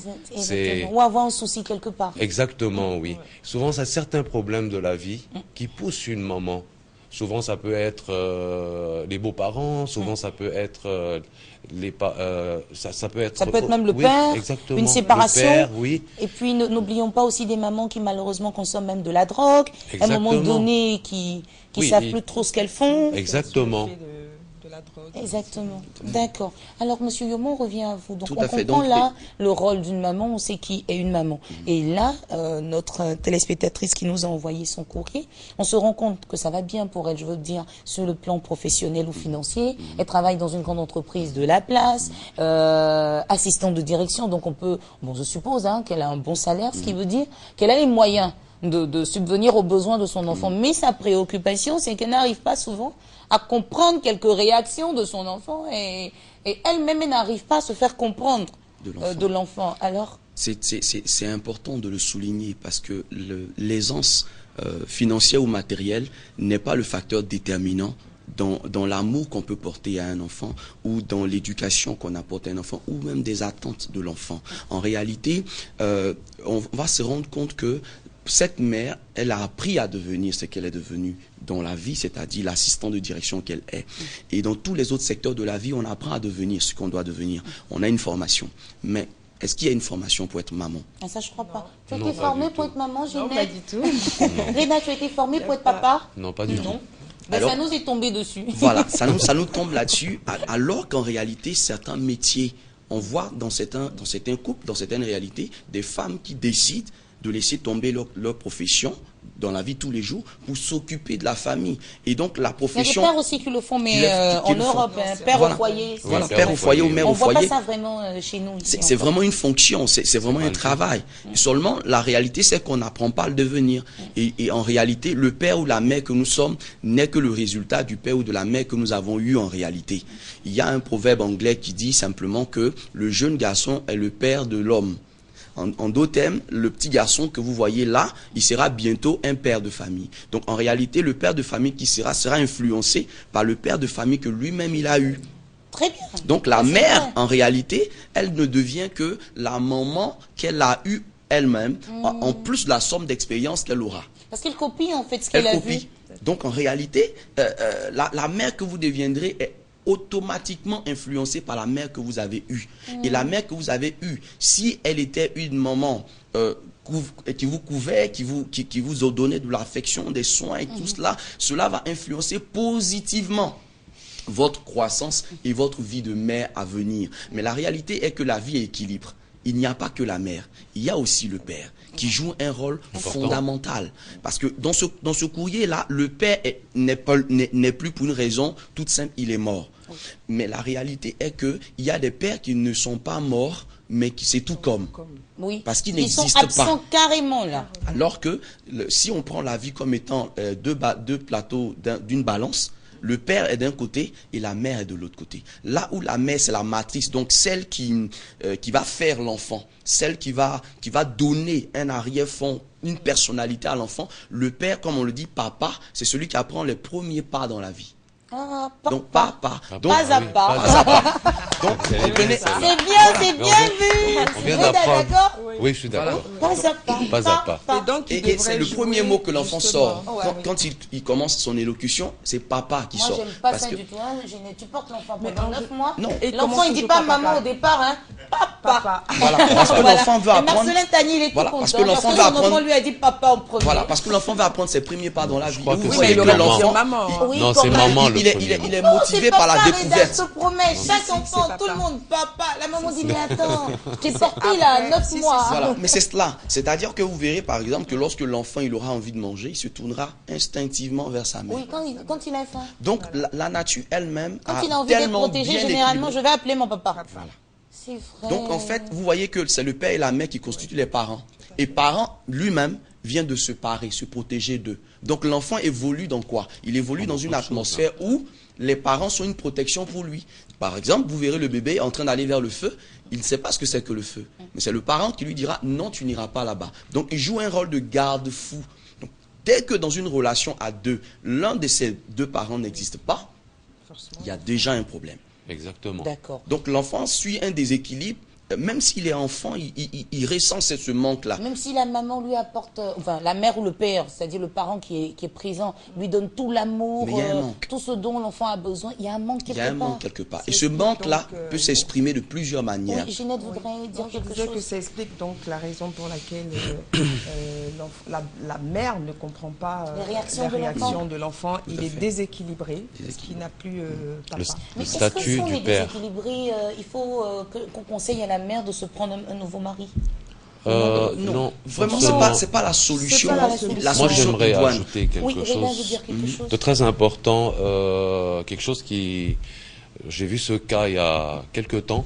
Speaker 2: Ou avoir un souci quelque part.
Speaker 7: Exactement, oui. Souvent, c'est certains problèmes de la vie qui poussent une maman. Souvent, ça peut être les beaux-parents, souvent ça peut être ça peut être
Speaker 2: même le père, une séparation.
Speaker 7: Le père, oui.
Speaker 2: Et puis n'oublions pas aussi des mamans qui malheureusement consomment même de la drogue, à un moment donné qui savent plus trop ce qu'elles font.
Speaker 7: Exactement.
Speaker 2: Exactement. D'accord. Alors, Monsieur Yomo, on revient à vous. Donc, on comprend là le rôle d'une maman, on sait qui est une maman. Et là, notre téléspectatrice qui nous a envoyé son courrier, on se rend compte que ça va bien pour elle, je veux dire, sur le plan professionnel ou financier. Elle travaille dans une grande entreprise de la place, assistante de direction. Donc, on peut, bon, je suppose qu'elle a un bon salaire, ce qui veut dire qu'elle a les moyens de subvenir aux besoins de son enfant. Mais sa préoccupation, c'est qu'elle n'arrive pas souvent à comprendre quelques réactions de son enfant et elle-même n'arrive pas à se faire comprendre de l'enfant. Alors,
Speaker 26: c'est important de le souligner parce que l'aisance financière ou matérielle n'est pas le facteur déterminant dans l'amour qu'on peut porter à un enfant ou dans l'éducation qu'on apporte à un enfant ou même des attentes de l'enfant. En réalité, on va se rendre compte que cette mère, elle a appris à devenir ce qu'elle est devenue dans la vie, c'est-à-dire l'assistant de direction qu'elle est. Et dans tous les autres secteurs de la vie, on apprend à devenir ce qu'on doit devenir. On a une formation. Mais est-ce qu'il y a une formation pour être maman?
Speaker 2: Ah, ça, je crois pas. Tu as
Speaker 26: Non,
Speaker 2: été
Speaker 26: pas
Speaker 2: formée
Speaker 26: du
Speaker 2: pour
Speaker 26: tout.
Speaker 2: être maman, Ginette?
Speaker 1: Non, pas du tout.
Speaker 2: Réna, tu as été formée pour être papa?
Speaker 7: Non, pas du tout.
Speaker 2: Ben,
Speaker 26: Alors-
Speaker 2: ça nous est tombé dessus.
Speaker 26: Voilà, ça nous tombe là-dessus, alors qu'en réalité, certains métiers, on voit dans certains couples, dans certaines réalités, des femmes qui décident de laisser tomber leur profession dans la vie de tous les jours pour s'occuper de la famille. Et donc la
Speaker 2: Il y a des
Speaker 26: profession...
Speaker 2: pères aussi qui le font, mais
Speaker 26: qui
Speaker 2: en
Speaker 26: le font.
Speaker 2: Europe, père
Speaker 26: Voilà.
Speaker 2: au foyer.
Speaker 26: Voilà, père au foyer ou mère
Speaker 2: On
Speaker 26: au
Speaker 2: voit
Speaker 26: foyer.
Speaker 2: pas ça vraiment chez nous. ici,
Speaker 26: C'est
Speaker 2: encore.
Speaker 26: vraiment une fonction, c'est vraiment un travail. Seulement, la réalité, c'est qu'on n'apprend pas à le devenir. Et en réalité, le père ou la mère que nous sommes n'est que le résultat du père ou de la mère que nous avons eu en réalité. Il y a un proverbe anglais qui dit simplement que le jeune garçon est le père de l'homme. En d'autres termes, le petit garçon que vous voyez là, il sera bientôt un père de famille. Donc en réalité, le père de famille qui sera influencé par le père de famille que lui-même il a eu.
Speaker 2: Très bien.
Speaker 26: Donc la
Speaker 2: Ah, c'est
Speaker 26: mère,
Speaker 2: vrai.
Speaker 26: en réalité, elle ne devient que la maman qu'elle a eue elle-même, en plus de la somme d'expérience qu'elle aura.
Speaker 2: Parce qu'elle copie en fait ce
Speaker 26: Elle
Speaker 2: qu'elle a
Speaker 26: copie.
Speaker 2: vu.
Speaker 26: Donc en réalité, la mère que vous deviendrez est automatiquement influencée par la mère que vous avez eue. Et la mère que vous avez eue, si elle était une maman qui vous couvait, qui vous donnait de l'affection, des soins et tout cela, cela va influencer positivement votre croissance et votre vie de mère à venir. Mais la réalité est que la vie est équilibre. Il n'y a pas que la mère, il y a aussi le père qui joue un rôle fondamental. Parce que dans ce courrier-là, le père n'est plus pour une raison toute simple, il est mort. Mais la réalité est qu'il y a des pères qui ne sont pas morts, mais qui c'est tout comme.
Speaker 2: Oui.
Speaker 26: Parce qu'ils
Speaker 2: Ils sont
Speaker 26: n'existent
Speaker 2: absents
Speaker 26: pas.
Speaker 2: carrément là.
Speaker 26: Alors que si on prend la vie comme étant deux plateaux d'une balance, le père est d'un côté et la mère est de l'autre côté. Là où la mère, c'est la matrice, donc celle qui va faire l'enfant, celle qui va donner un arrière-fond, une personnalité à l'enfant. Le père, comme on le dit, papa, c'est celui qui apprend les premiers pas dans la vie.
Speaker 2: Ah,
Speaker 26: Donc papa.
Speaker 2: Pas à pas.
Speaker 26: Pas à pas. Donc comprenez.
Speaker 2: C'est bien vu.
Speaker 7: On vient
Speaker 2: Vous êtes
Speaker 7: d'apprendre.
Speaker 2: d'accord?
Speaker 7: Oui, je suis d'accord.
Speaker 2: Pas à pas.
Speaker 7: Pas à pas.
Speaker 1: Et donc, il
Speaker 26: Et c'est
Speaker 1: devrait
Speaker 26: le
Speaker 1: jouer,
Speaker 26: premier mot que l'enfant
Speaker 1: justement.
Speaker 26: sort. Quand il commence son élocution, c'est papa qui
Speaker 2: Moi,
Speaker 26: sort.
Speaker 2: j'aime pas
Speaker 26: Parce
Speaker 2: ça
Speaker 26: que
Speaker 2: du tout. Hein. Tu portes l'enfant pendant 9 mois.
Speaker 26: Non.
Speaker 1: Et
Speaker 2: L'enfant,
Speaker 1: comment
Speaker 2: il
Speaker 1: tu
Speaker 2: dit
Speaker 1: joues
Speaker 2: pas
Speaker 1: pas
Speaker 2: maman
Speaker 1: papa
Speaker 2: au départ, hein. Papa.
Speaker 26: Voilà, parce que
Speaker 2: Voilà.
Speaker 26: l'enfant veut
Speaker 2: Et
Speaker 26: apprendre.
Speaker 2: Marcelin Tani, il est tout
Speaker 26: Voilà,
Speaker 2: content.
Speaker 26: parce que l'enfant va
Speaker 2: son enfant
Speaker 26: apprendre.
Speaker 2: lui a dit papa en premier.
Speaker 26: Voilà, parce que l'enfant va apprendre ses premiers pas dans la vie.
Speaker 7: crois que
Speaker 26: Vous
Speaker 7: c'est
Speaker 26: voyez que
Speaker 7: maman.
Speaker 26: l'enfant,
Speaker 1: Maman.
Speaker 2: Oui,
Speaker 7: Non,
Speaker 2: quand
Speaker 7: c'est
Speaker 2: même.
Speaker 7: maman le
Speaker 26: il est
Speaker 7: premier.
Speaker 26: motivé par la
Speaker 2: Reda
Speaker 26: découverte.
Speaker 2: se promet, chaque enfant, tout le monde, papa. La maman dit, mais attends, t'es porté là, 9 mois.
Speaker 26: Voilà, mais c'est cela. C'est-à-dire que vous verrez par exemple que lorsque l'enfant il aura envie de manger, il se tournera instinctivement vers sa mère.
Speaker 2: Oui, quand il a faim.
Speaker 26: Donc la nature elle-même
Speaker 2: Quand
Speaker 26: a
Speaker 2: il a envie d'être
Speaker 26: tellement
Speaker 2: protégé,
Speaker 26: bien
Speaker 2: généralement,
Speaker 26: équilibré.
Speaker 2: je vais appeler mon papa.
Speaker 26: Voilà.
Speaker 2: C'est vrai.
Speaker 26: Donc en fait, vous voyez que c'est le père et la mère qui constituent les parents. Et parent lui-même vient de se parer, se protéger d'eux. Donc l'enfant évolue dans quoi? Il évolue dans une atmosphère où les parents sont une protection pour lui. Par exemple, vous verrez le bébé en train d'aller vers le feu, il ne sait pas ce que c'est que le feu. Mais c'est le parent qui lui dira non, tu n'iras pas là-bas. Donc il joue un rôle de garde-fou. Donc, dès que dans une relation à deux, l'un de ces deux parents n'existe pas, il y a déjà un problème.
Speaker 7: Exactement.
Speaker 2: D'accord.
Speaker 26: Donc l'enfant suit un déséquilibre, même s'il est enfant, il ressent ce manque-là.
Speaker 2: Même si la maman lui apporte, enfin la mère ou le père, c'est-à-dire le parent qui est présent, lui donne tout l'amour,
Speaker 26: Mais il y a un manque.
Speaker 2: tout ce dont l'enfant a besoin, il y a un manque
Speaker 26: Il
Speaker 2: quelque
Speaker 26: y a un
Speaker 2: part.
Speaker 26: manque quelque part. Et ce manque-là peut s'exprimer de plusieurs manières.
Speaker 2: Oui, Ginette voudrait dire
Speaker 1: Je
Speaker 2: quelque
Speaker 1: disais que
Speaker 2: chose.
Speaker 1: ça explique donc la raison pour laquelle la mère ne comprend pas
Speaker 2: Les réactions
Speaker 1: la
Speaker 2: de l'enfant.
Speaker 1: réaction de l'enfant. Il
Speaker 26: à
Speaker 1: est
Speaker 26: fait.
Speaker 1: déséquilibré parce qu'il n'a plus papa.
Speaker 2: Mais est-ce que
Speaker 7: statut
Speaker 2: si on
Speaker 7: du
Speaker 2: est
Speaker 7: père.
Speaker 2: déséquilibré, il faut qu'on conseille à la mère de se prendre un nouveau mari?
Speaker 7: Non,
Speaker 26: Vraiment,
Speaker 7: forcément.
Speaker 26: c'est pas la solution.
Speaker 2: C'est pas la solution.
Speaker 26: La
Speaker 7: Moi,
Speaker 26: solution
Speaker 7: j'aimerais
Speaker 26: idoine.
Speaker 7: ajouter quelque
Speaker 2: Oui, Réna veut
Speaker 7: chose
Speaker 2: dire quelque chose.
Speaker 7: de très important, quelque chose qui... J'ai vu ce cas il y a quelque temps.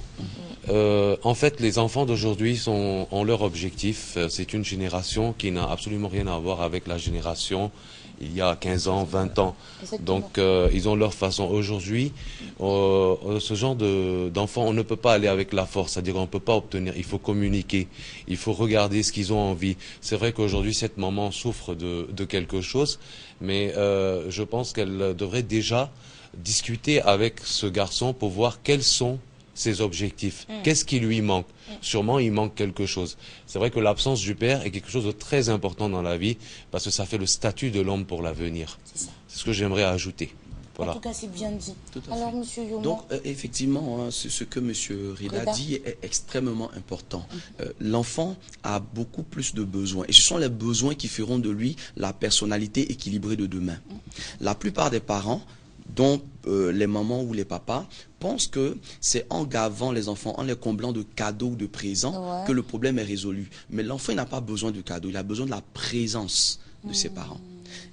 Speaker 7: En fait, les enfants d'aujourd'hui ont leur objectif. C'est une génération qui n'a absolument rien à voir avec la génération il y a 15 ans, 20 ans.
Speaker 2: Exactement.
Speaker 7: Donc, ils ont leur façon. Aujourd'hui, ce genre d'enfants, on ne peut pas aller avec la force. C'est-à-dire qu'on ne peut pas obtenir. Il faut communiquer. Il faut regarder ce qu'ils ont envie. C'est vrai qu'aujourd'hui, cette maman souffre de quelque chose. Mais je pense qu'elle devrait déjà discuter avec ce garçon pour voir quels sont ses objectifs. Qu'est-ce qui lui manque? Sûrement, il manque quelque chose. C'est vrai que l'absence du père est quelque chose de très important dans la vie parce que ça fait le statut de l'homme pour l'avenir. C'est ce que j'aimerais ajouter.
Speaker 2: En tout cas, c'est bien dit. Alors, Monsieur Yoma.
Speaker 26: Donc, effectivement, hein, ce que Monsieur Rida dit est extrêmement important. L'enfant a beaucoup plus de besoins. Et ce sont les besoins qui feront de lui la personnalité équilibrée de demain. La plupart des parents, dont les mamans ou les papas, pensent que c'est en gavant les enfants, en les comblant de cadeaux ou de présents, que le problème est résolu. Mais l'enfant n'a pas besoin de cadeaux, il a besoin de la présence de ses parents.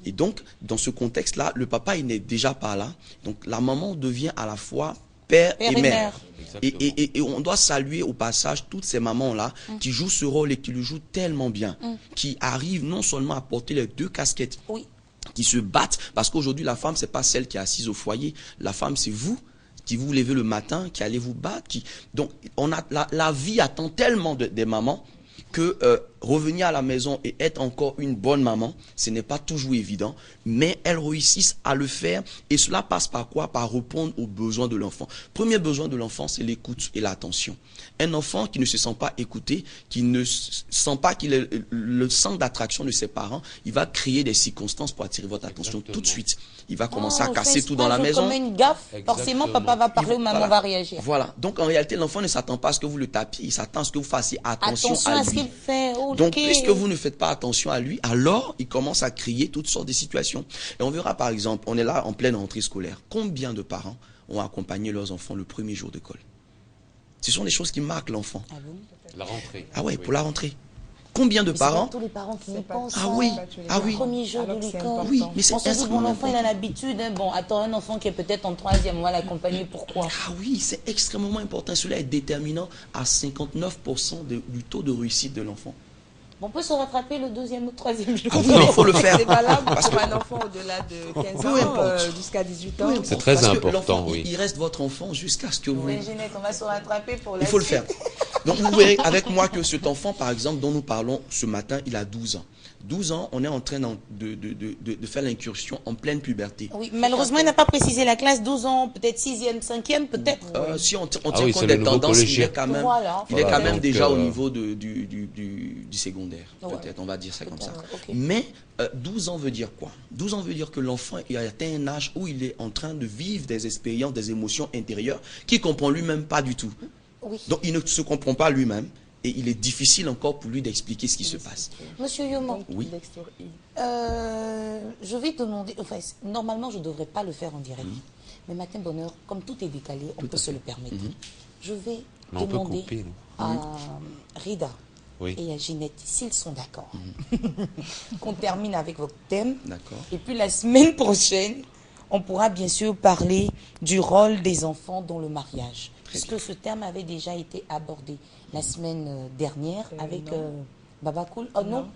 Speaker 26: Et donc, dans ce contexte-là, le papa, il n'est déjà pas là. Donc, la maman devient à la fois père et mère. Et on doit saluer au passage toutes ces mamans-là qui jouent ce rôle et qui le jouent tellement bien, qui arrivent non seulement à porter les deux casquettes, qui se battent, parce qu'aujourd'hui, la femme, c'est pas celle qui est assise au foyer. La femme, c'est vous qui vous levez le matin, qui allez vous battre. Donc, on a, la vie attend tellement des mamans que revenir à la maison et être encore une bonne maman, ce n'est pas toujours évident, mais elles réussissent à le faire, et cela passe par quoi? Par répondre aux besoins de l'enfant. Premier besoin de l'enfant, c'est l'écoute et l'attention. Un enfant qui ne se sent pas écouté, qui ne sent pas qu'il est le centre d'attraction de ses parents, il va créer des circonstances pour attirer votre attention tout de suite. Il va commencer à casser tout dans la maison.
Speaker 2: Comme une gaffe, forcément papa va parler ou maman va réagir.
Speaker 26: Voilà, donc en réalité l'enfant ne s'attend pas à ce que vous le tapiez, il s'attend à ce que vous fassiez attention à
Speaker 2: ce
Speaker 26: lui.
Speaker 2: qu'il fait.
Speaker 26: Donc puisque vous ne faites pas attention à lui, alors il commence à créer toutes sortes de situations. Et on verra par exemple, on est là en pleine rentrée scolaire, combien de parents ont accompagné leurs enfants le premier jour d'école? Ce sont des choses qui marquent l'enfant.
Speaker 7: Ah bon? La rentrée.
Speaker 26: Ah ouais, pour la rentrée. Combien de parents?
Speaker 2: Tous les parents qui y pensent.
Speaker 26: Ah oui, ah oui.
Speaker 2: Le premier jour de l'école.
Speaker 26: Oui, mais c'est
Speaker 2: on se dit, bon, l'enfant, il a l'habitude. Hein, bon, attends, un enfant qui est peut-être en 3e, on va l'accompagner. Pourquoi?
Speaker 26: Ah oui, c'est extrêmement important. Cela est déterminant à 59% du taux de réussite de l'enfant.
Speaker 2: On peut se rattraper le 2e ou 3e jour.
Speaker 26: Ah oui, il faut le faire.
Speaker 1: C'est valable pour un enfant au-delà de 15 ans, jusqu'à 18 ans.
Speaker 26: C'est
Speaker 7: très important, oui.
Speaker 26: Il reste votre enfant jusqu'à ce que vous...
Speaker 2: Oui, Ginette, on va se rattraper pour la
Speaker 26: Il faut le faire. Donc vous verrez avec moi que cet enfant, par exemple, dont nous parlons ce matin, il a 12 ans. 12 ans, on est en train de faire l'incursion en pleine puberté.
Speaker 2: Oui, malheureusement, il n'a pas précisé la classe, 12 ans, peut-être 6e, 5e, peut-être.
Speaker 26: Si on tient compte des tendances, il est quand même,
Speaker 2: voilà.
Speaker 26: déjà au niveau du secondaire, peut-être, on va dire ça comme ça. Mais 12 ans veut dire quoi? 12 ans veut dire que l'enfant a atteint un âge où il est en train de vivre des expériences, des émotions intérieures qu'il ne comprend lui-même pas du tout.
Speaker 2: Oui.
Speaker 26: Donc il ne se comprend pas lui-même. Et il est difficile encore pour lui d'expliquer ce qui se passe.
Speaker 2: Monsieur Yoma,
Speaker 26: oui.
Speaker 2: Je vais demander, enfin, normalement je ne devrais pas le faire en direct, mais matin bonheur, comme tout est décalé, on peut se le permettre. Je vais demander à Rida et à Ginette, s'ils sont d'accord, qu'on termine avec votre thème. Et puis la semaine prochaine, on pourra bien sûr parler du rôle des enfants dans le mariage. Puisque ce terme avait déjà été abordé la semaine dernière avec Baba Cool. Oh non,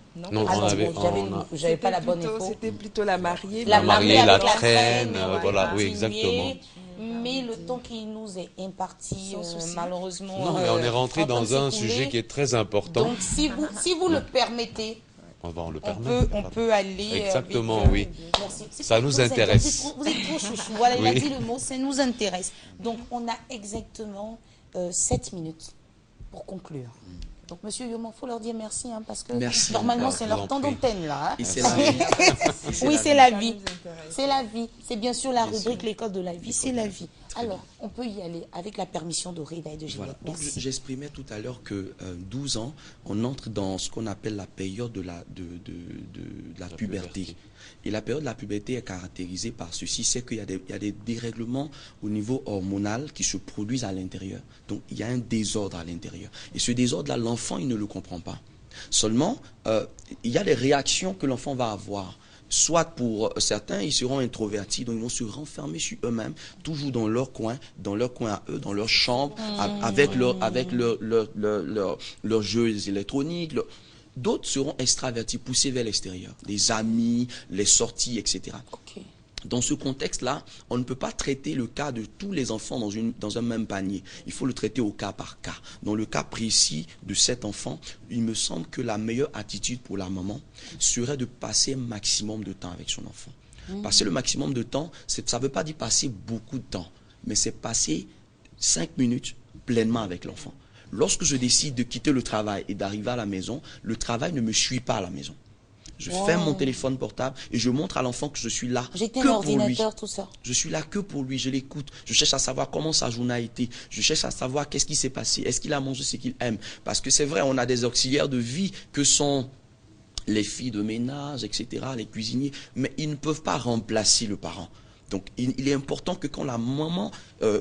Speaker 2: j'avais pas la bonne info.
Speaker 1: C'était plutôt la mariée.
Speaker 7: La mariée, la traîne, voilà, oui, exactement.
Speaker 2: Mais le temps qui nous est imparti, malheureusement...
Speaker 7: Non, mais on est rentré dans un sujet qui est très important.
Speaker 2: Donc, si vous le permettez...
Speaker 7: On
Speaker 2: peut aller...
Speaker 7: Exactement,
Speaker 2: avec,
Speaker 7: oui.
Speaker 2: Merci.
Speaker 7: Ça nous intéresse.
Speaker 2: Vous êtes trop chouchou. Voilà, il a dit le mot, ça nous intéresse. Donc, on a exactement 7 minutes pour conclure. Donc, monsieur Yoma, il faut leur dire merci, hein, parce que normalement, c'est leur temps d'antenne, là. Hein.
Speaker 26: C'est la vie.
Speaker 2: Oui, c'est la vie. C'est la vie. C'est bien sûr la rubrique l'école de la vie, c'est la vie. Alors, on peut y aller avec la permission de Rida et de Ginette.
Speaker 26: Voilà. J'exprimais tout à l'heure que 12 ans, on entre dans ce qu'on appelle la période de la puberté. Et la période de la puberté est caractérisée par ceci, c'est qu'il y a des dérèglements au niveau hormonal qui se produisent à l'intérieur. Donc, il y a un désordre à l'intérieur. Et ce désordre-là, l'enfant, il ne le comprend pas. Seulement, il y a des réactions que l'enfant va avoir. Soit pour certains, ils seront introvertis, donc ils vont se renfermer sur eux-mêmes, toujours dans leur coin à eux, dans leur chambre, avec leurs jeux électroniques. D'autres seront extravertis, poussés vers l'extérieur, des amis, les sorties, etc. Dans ce contexte-là, on ne peut pas traiter le cas de tous les enfants dans un même panier. Il faut le traiter au cas par cas. Dans le cas précis de cet enfant, il me semble que la meilleure attitude pour la maman serait de passer un maximum de temps avec son enfant. Passer le maximum de temps, ça ne veut pas dire passer beaucoup de temps, mais c'est passer 5 minutes pleinement avec l'enfant. Lorsque je décide de quitter le travail et d'arriver à la maison, le travail ne me suit pas à la maison. Je ferme mon téléphone portable et je montre à l'enfant que je suis là
Speaker 2: J'éteins
Speaker 26: que pour lui.
Speaker 2: l'ordinateur, tout ça.
Speaker 26: Je suis là que pour lui, je l'écoute. Je cherche à savoir comment sa journée a été. Je cherche à savoir qu'est-ce qui s'est passé. Est-ce qu'il a mangé ce qu'il aime? Parce que c'est vrai, on a des auxiliaires de vie que sont les filles de ménage, etc., les cuisiniers, mais ils ne peuvent pas remplacer le parent. Donc, il est important que quand la maman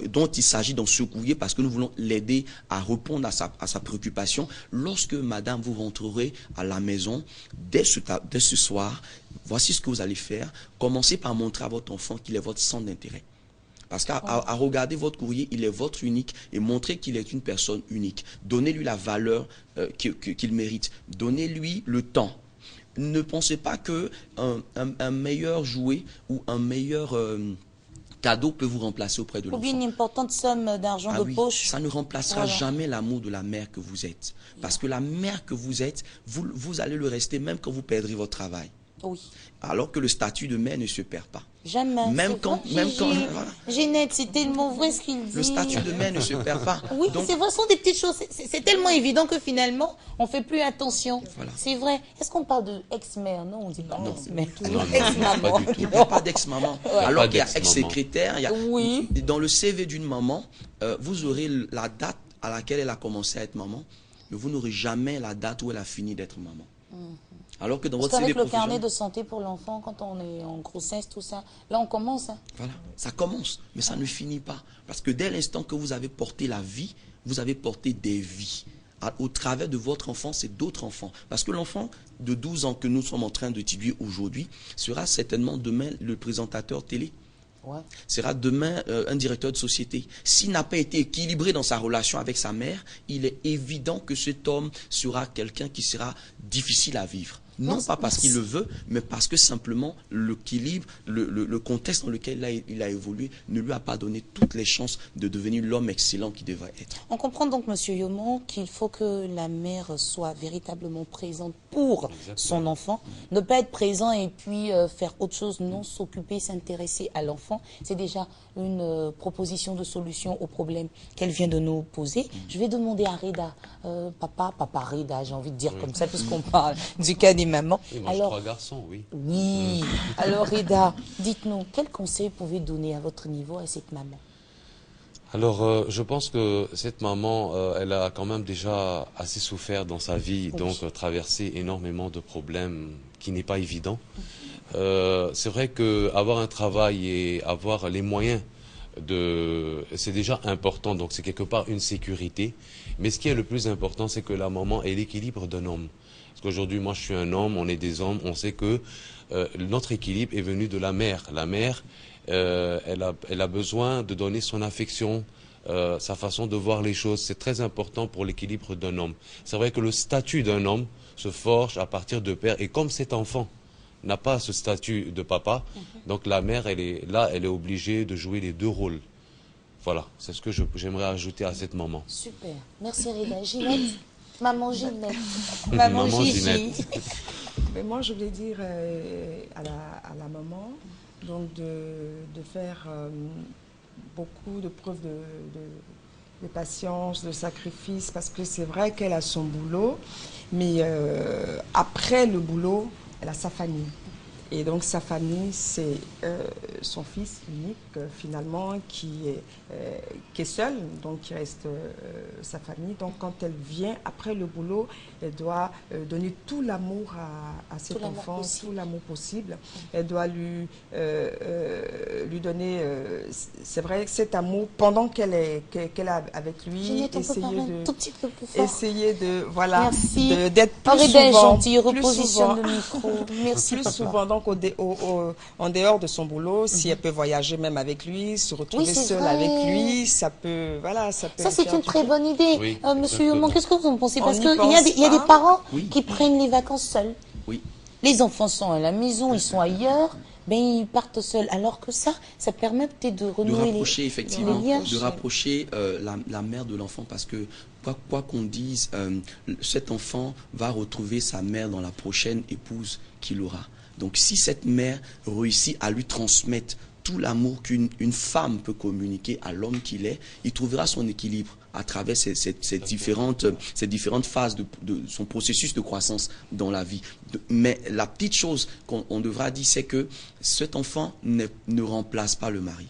Speaker 26: dont il s'agit dans ce courrier, parce que nous voulons l'aider à répondre à sa préoccupation, lorsque madame vous rentrerez à la maison, dès ce soir, voici ce que vous allez faire. Commencez par montrer à votre enfant qu'il est votre centre d'intérêt. Parce qu'à regarder votre courrier, il est votre unique et montrer qu'il est une personne unique. Donnez-lui la valeur qu'il mérite. Donnez-lui le temps. Ne pensez pas qu'un meilleur jouet ou un meilleur cadeau peut vous remplacer auprès de l'enfant.
Speaker 2: Ou bien une importante somme d'argent de poche.
Speaker 26: Ça ne remplacera jamais l'amour de la mère que vous êtes. Parce que la mère que vous êtes, vous allez le rester même quand vous perdrez votre travail.
Speaker 2: Oui.
Speaker 26: Alors que le statut de mère ne se perd pas.
Speaker 2: Jamais.
Speaker 26: Même quand voilà.
Speaker 2: Ginette, c'est tellement vrai ce qu'il dit.
Speaker 26: Le statut de mère ne se perd pas.
Speaker 2: Oui, c'est vrai, ce sont des petites choses. C'est tellement évident que finalement, on ne fait plus attention. Voilà. C'est vrai. Est-ce qu'on parle de ex-mère? Non, on ne dit pas ex-mère.
Speaker 26: Ex-maman. Il n'y a pas d'ex-maman. Alors qu'il y a ex-secrétaire.
Speaker 2: Oui.
Speaker 26: Dans le CV d'une maman, vous aurez la date à laquelle elle a commencé à être maman, mais vous n'aurez jamais la date où elle a fini d'être maman. Alors que dans votre CV
Speaker 2: le carnet de santé pour l'enfant, quand on est en grossesse, tout ça, là on commence. Hein.
Speaker 26: Voilà, ça commence, mais ça ne finit pas. Parce que dès l'instant que vous avez porté la vie, vous avez porté des vies. Au travers de votre enfant, c'est d'autres enfants. Parce que l'enfant de 12 ans que nous sommes en train d'étudier aujourd'hui sera certainement demain le présentateur télé. Sera demain un directeur de société. S'il n'a pas été équilibré dans sa relation avec sa mère, il est évident que cet homme sera quelqu'un qui sera difficile à vivre. Non pas parce qu'il le veut, mais parce que simplement l'équilibre, le contexte dans lequel il a évolué ne lui a pas donné toutes les chances de devenir l'homme excellent qu'il devrait être.
Speaker 2: On comprend donc, Monsieur Yomon, qu'il faut que la mère soit véritablement présente pour son enfant. Ne pas être présent et puis faire autre chose, non s'occuper, s'intéresser à l'enfant. C'est déjà une proposition de solution au problème qu'elle vient de nous poser. Je vais demander à Reda, papa Reda, j'ai envie de dire comme ça, puisqu'on parle du cas des mamans.
Speaker 7: Oui, moi, alors, 3 garçons, oui.
Speaker 2: Oui. Alors, Reda, dites-nous, quel conseil pouvez-vous donner à votre niveau à cette maman?
Speaker 7: Alors, je pense que cette maman, elle a quand même déjà assez souffert dans sa vie, donc traversé énormément de problèmes qui n'est pas évident. C'est vrai qu'avoir un travail et avoir les moyens c'est déjà important, donc c'est quelque part une sécurité. Mais ce qui est le plus important, c'est que la maman ait l'équilibre d'un homme. Parce qu'aujourd'hui, moi je suis un homme, on est des hommes, on sait que notre équilibre est venu de la mère. La mère, elle a besoin de donner son affection, sa façon de voir les choses. C'est très important pour l'équilibre d'un homme. C'est vrai que le statut d'un homme se forge à partir de père. Et comme cet enfant n'a pas ce statut de papa, donc la mère, elle est obligée de jouer les deux rôles. Voilà, c'est ce que j'aimerais ajouter à cette maman.
Speaker 2: Super, merci Reda. Ginette, maman Ginette.
Speaker 7: Maman Ginette.
Speaker 1: Mais moi, je voulais dire à la maman donc de faire beaucoup de preuves de patience, de sacrifice, parce que c'est vrai qu'elle a son boulot, mais après le boulot, elle a sa famille. Et donc sa famille, c'est son fils unique, finalement, qui est seul, donc qui reste sa famille. Donc quand elle vient, après le boulot, elle doit donner tout l'amour à cet enfant, tout l'amour possible. Elle doit lui donner, c'est vrai, cet amour pendant qu'elle est avec lui.
Speaker 2: Ginette,
Speaker 1: essayer de voilà,
Speaker 2: merci.
Speaker 1: D'être plus souvent,
Speaker 2: gentil, repositionne le micro. Merci
Speaker 1: plus souvent. Donc en dehors de son boulot, si elle peut voyager même avec lui, se retrouver seule avec lui, ça peut, voilà, ça peut.
Speaker 2: Ça c'est une très bonne idée, Monsieur Yomon. Qu'est-ce que vous en pensez? Parce qu'il y a des parents qui prennent les vacances seuls.
Speaker 26: Oui.
Speaker 2: Les enfants sont à la maison, ils sont ailleurs. Ben, ils partent seuls. Alors que ça permet peut-être de renouer
Speaker 26: effectivement,
Speaker 2: les liens.
Speaker 26: de rapprocher la mère de l'enfant, parce que quoi qu'on dise, cet enfant va retrouver sa mère dans la prochaine épouse qu'il aura. Donc si cette mère réussit à lui transmettre tout l'amour qu'une femme peut communiquer à l'homme qu'il est, il trouvera son équilibre à travers ces différentes phases de son processus de croissance dans la vie. Mais la petite chose qu'on devra dire, c'est que cet enfant ne remplace pas le mari.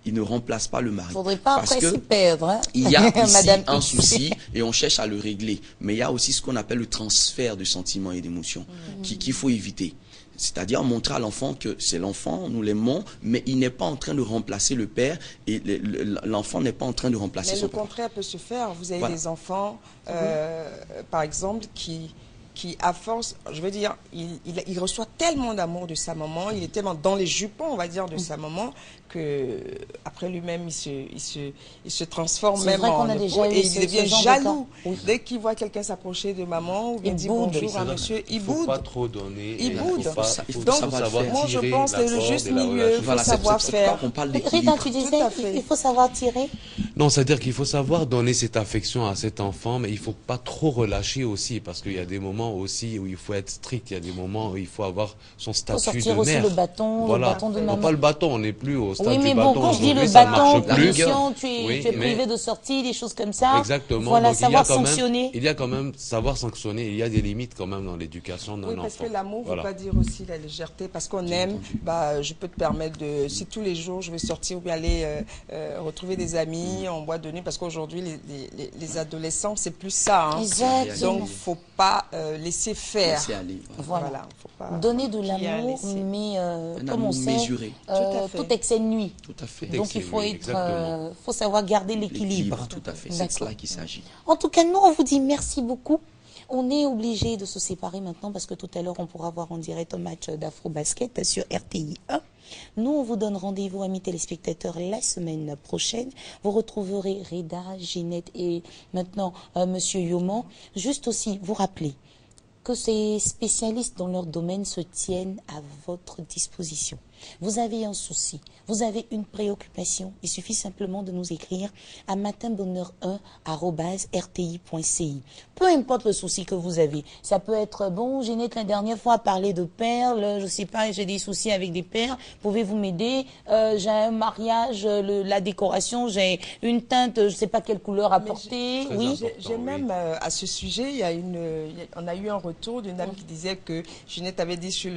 Speaker 26: Il ne remplace pas le mari.
Speaker 2: Il ne faudrait pas après s'y perdre. Hein?
Speaker 26: Il y a ici un souci et on cherche à le régler. Mais il y a aussi ce qu'on appelle le transfert de sentiments et d'émotions qu'il faut éviter. C'est-à-dire montrer à l'enfant que c'est l'enfant, nous l'aimons, mais il n'est pas en train de remplacer le père et l'enfant n'est pas en train de remplacer son père.
Speaker 1: Mais le contraire peut se faire. Vous avez des enfants, par exemple, qui à force, je veux dire, il reçoit tellement d'amour de sa maman, il est tellement dans les jupons, on va dire, de sa maman, que après lui-même, il se transforme même en et il devient jaloux. Dès qu'il voit quelqu'un s'approcher de maman ou bien dire bonjour à monsieur, il boude.
Speaker 7: Il ne faut pas trop donner.
Speaker 1: Il boude.
Speaker 7: Il faut
Speaker 1: donc,
Speaker 7: savoir
Speaker 1: moi, je pense que le juste milieu, il faut savoir faire.
Speaker 2: Rita, tu disais, il faut savoir tirer.
Speaker 7: Non, c'est-à-dire qu'il faut savoir donner cette affection à cet enfant, mais il ne faut pas trop relâcher aussi, parce qu'il y a des moments aussi où il faut être strict, il y a des moments où il faut avoir son statut de mère.
Speaker 2: Il faut sortir aussi le bâton de maman.
Speaker 7: Non, pas le bâton, on n'est plus au statut
Speaker 2: oui, mais
Speaker 7: bâton.
Speaker 2: Bon, quand je dis le bâton, punition, tu es privé de sortie, des choses comme ça.
Speaker 7: Exactement.
Speaker 2: Voilà,
Speaker 7: donc,
Speaker 2: savoir sanctionner.
Speaker 7: Il y a quand même savoir sanctionner. Il y a des limites quand même dans l'éducation d'un enfant.
Speaker 1: Parce que l'amour ne veut pas dire aussi la légèreté. Parce qu'on aime, je peux te permettre de, si tous les jours je vais sortir ou bien aller retrouver des amis en boîte de nuit, parce qu'aujourd'hui les adolescents c'est plus ça. Hein. Donc il ne faut pas laisser faire.
Speaker 26: Laisser aller.
Speaker 2: Voilà. Faut pas donner de l'amour, mais comme on sait, tout excès de nuit.
Speaker 26: Tout à fait.
Speaker 2: Donc il faut faut savoir garder l'équilibre.
Speaker 26: Tout à fait, c'est de cela qu'il s'agit.
Speaker 2: En tout cas, nous, on vous dit merci beaucoup. On est obligé de se séparer maintenant parce que tout à l'heure, on pourra voir en direct un match d'Afro-Basket sur RTI 1. Nous, on vous donne rendez-vous, amis téléspectateurs, la semaine prochaine. Vous retrouverez Reda, Ginette et maintenant Monsieur Yoman. Juste aussi, vous rappeler que ces spécialistes dans leur domaine se tiennent à votre disposition. Vous avez un souci, vous avez une préoccupation, il suffit simplement de nous écrire à matinbonheur1@rti.ci. Peu importe le souci que vous avez, ça peut être, bon, Ginette, la dernière fois a parlé de perles, je sais pas, j'ai des soucis avec des perles, pouvez-vous m'aider? J'ai un mariage, la décoration, j'ai une teinte, je sais pas quelle couleur apporter. Oui.
Speaker 1: J'ai même, à ce sujet, on a eu un retour d'une dame qui disait que Ginette avait dit sur le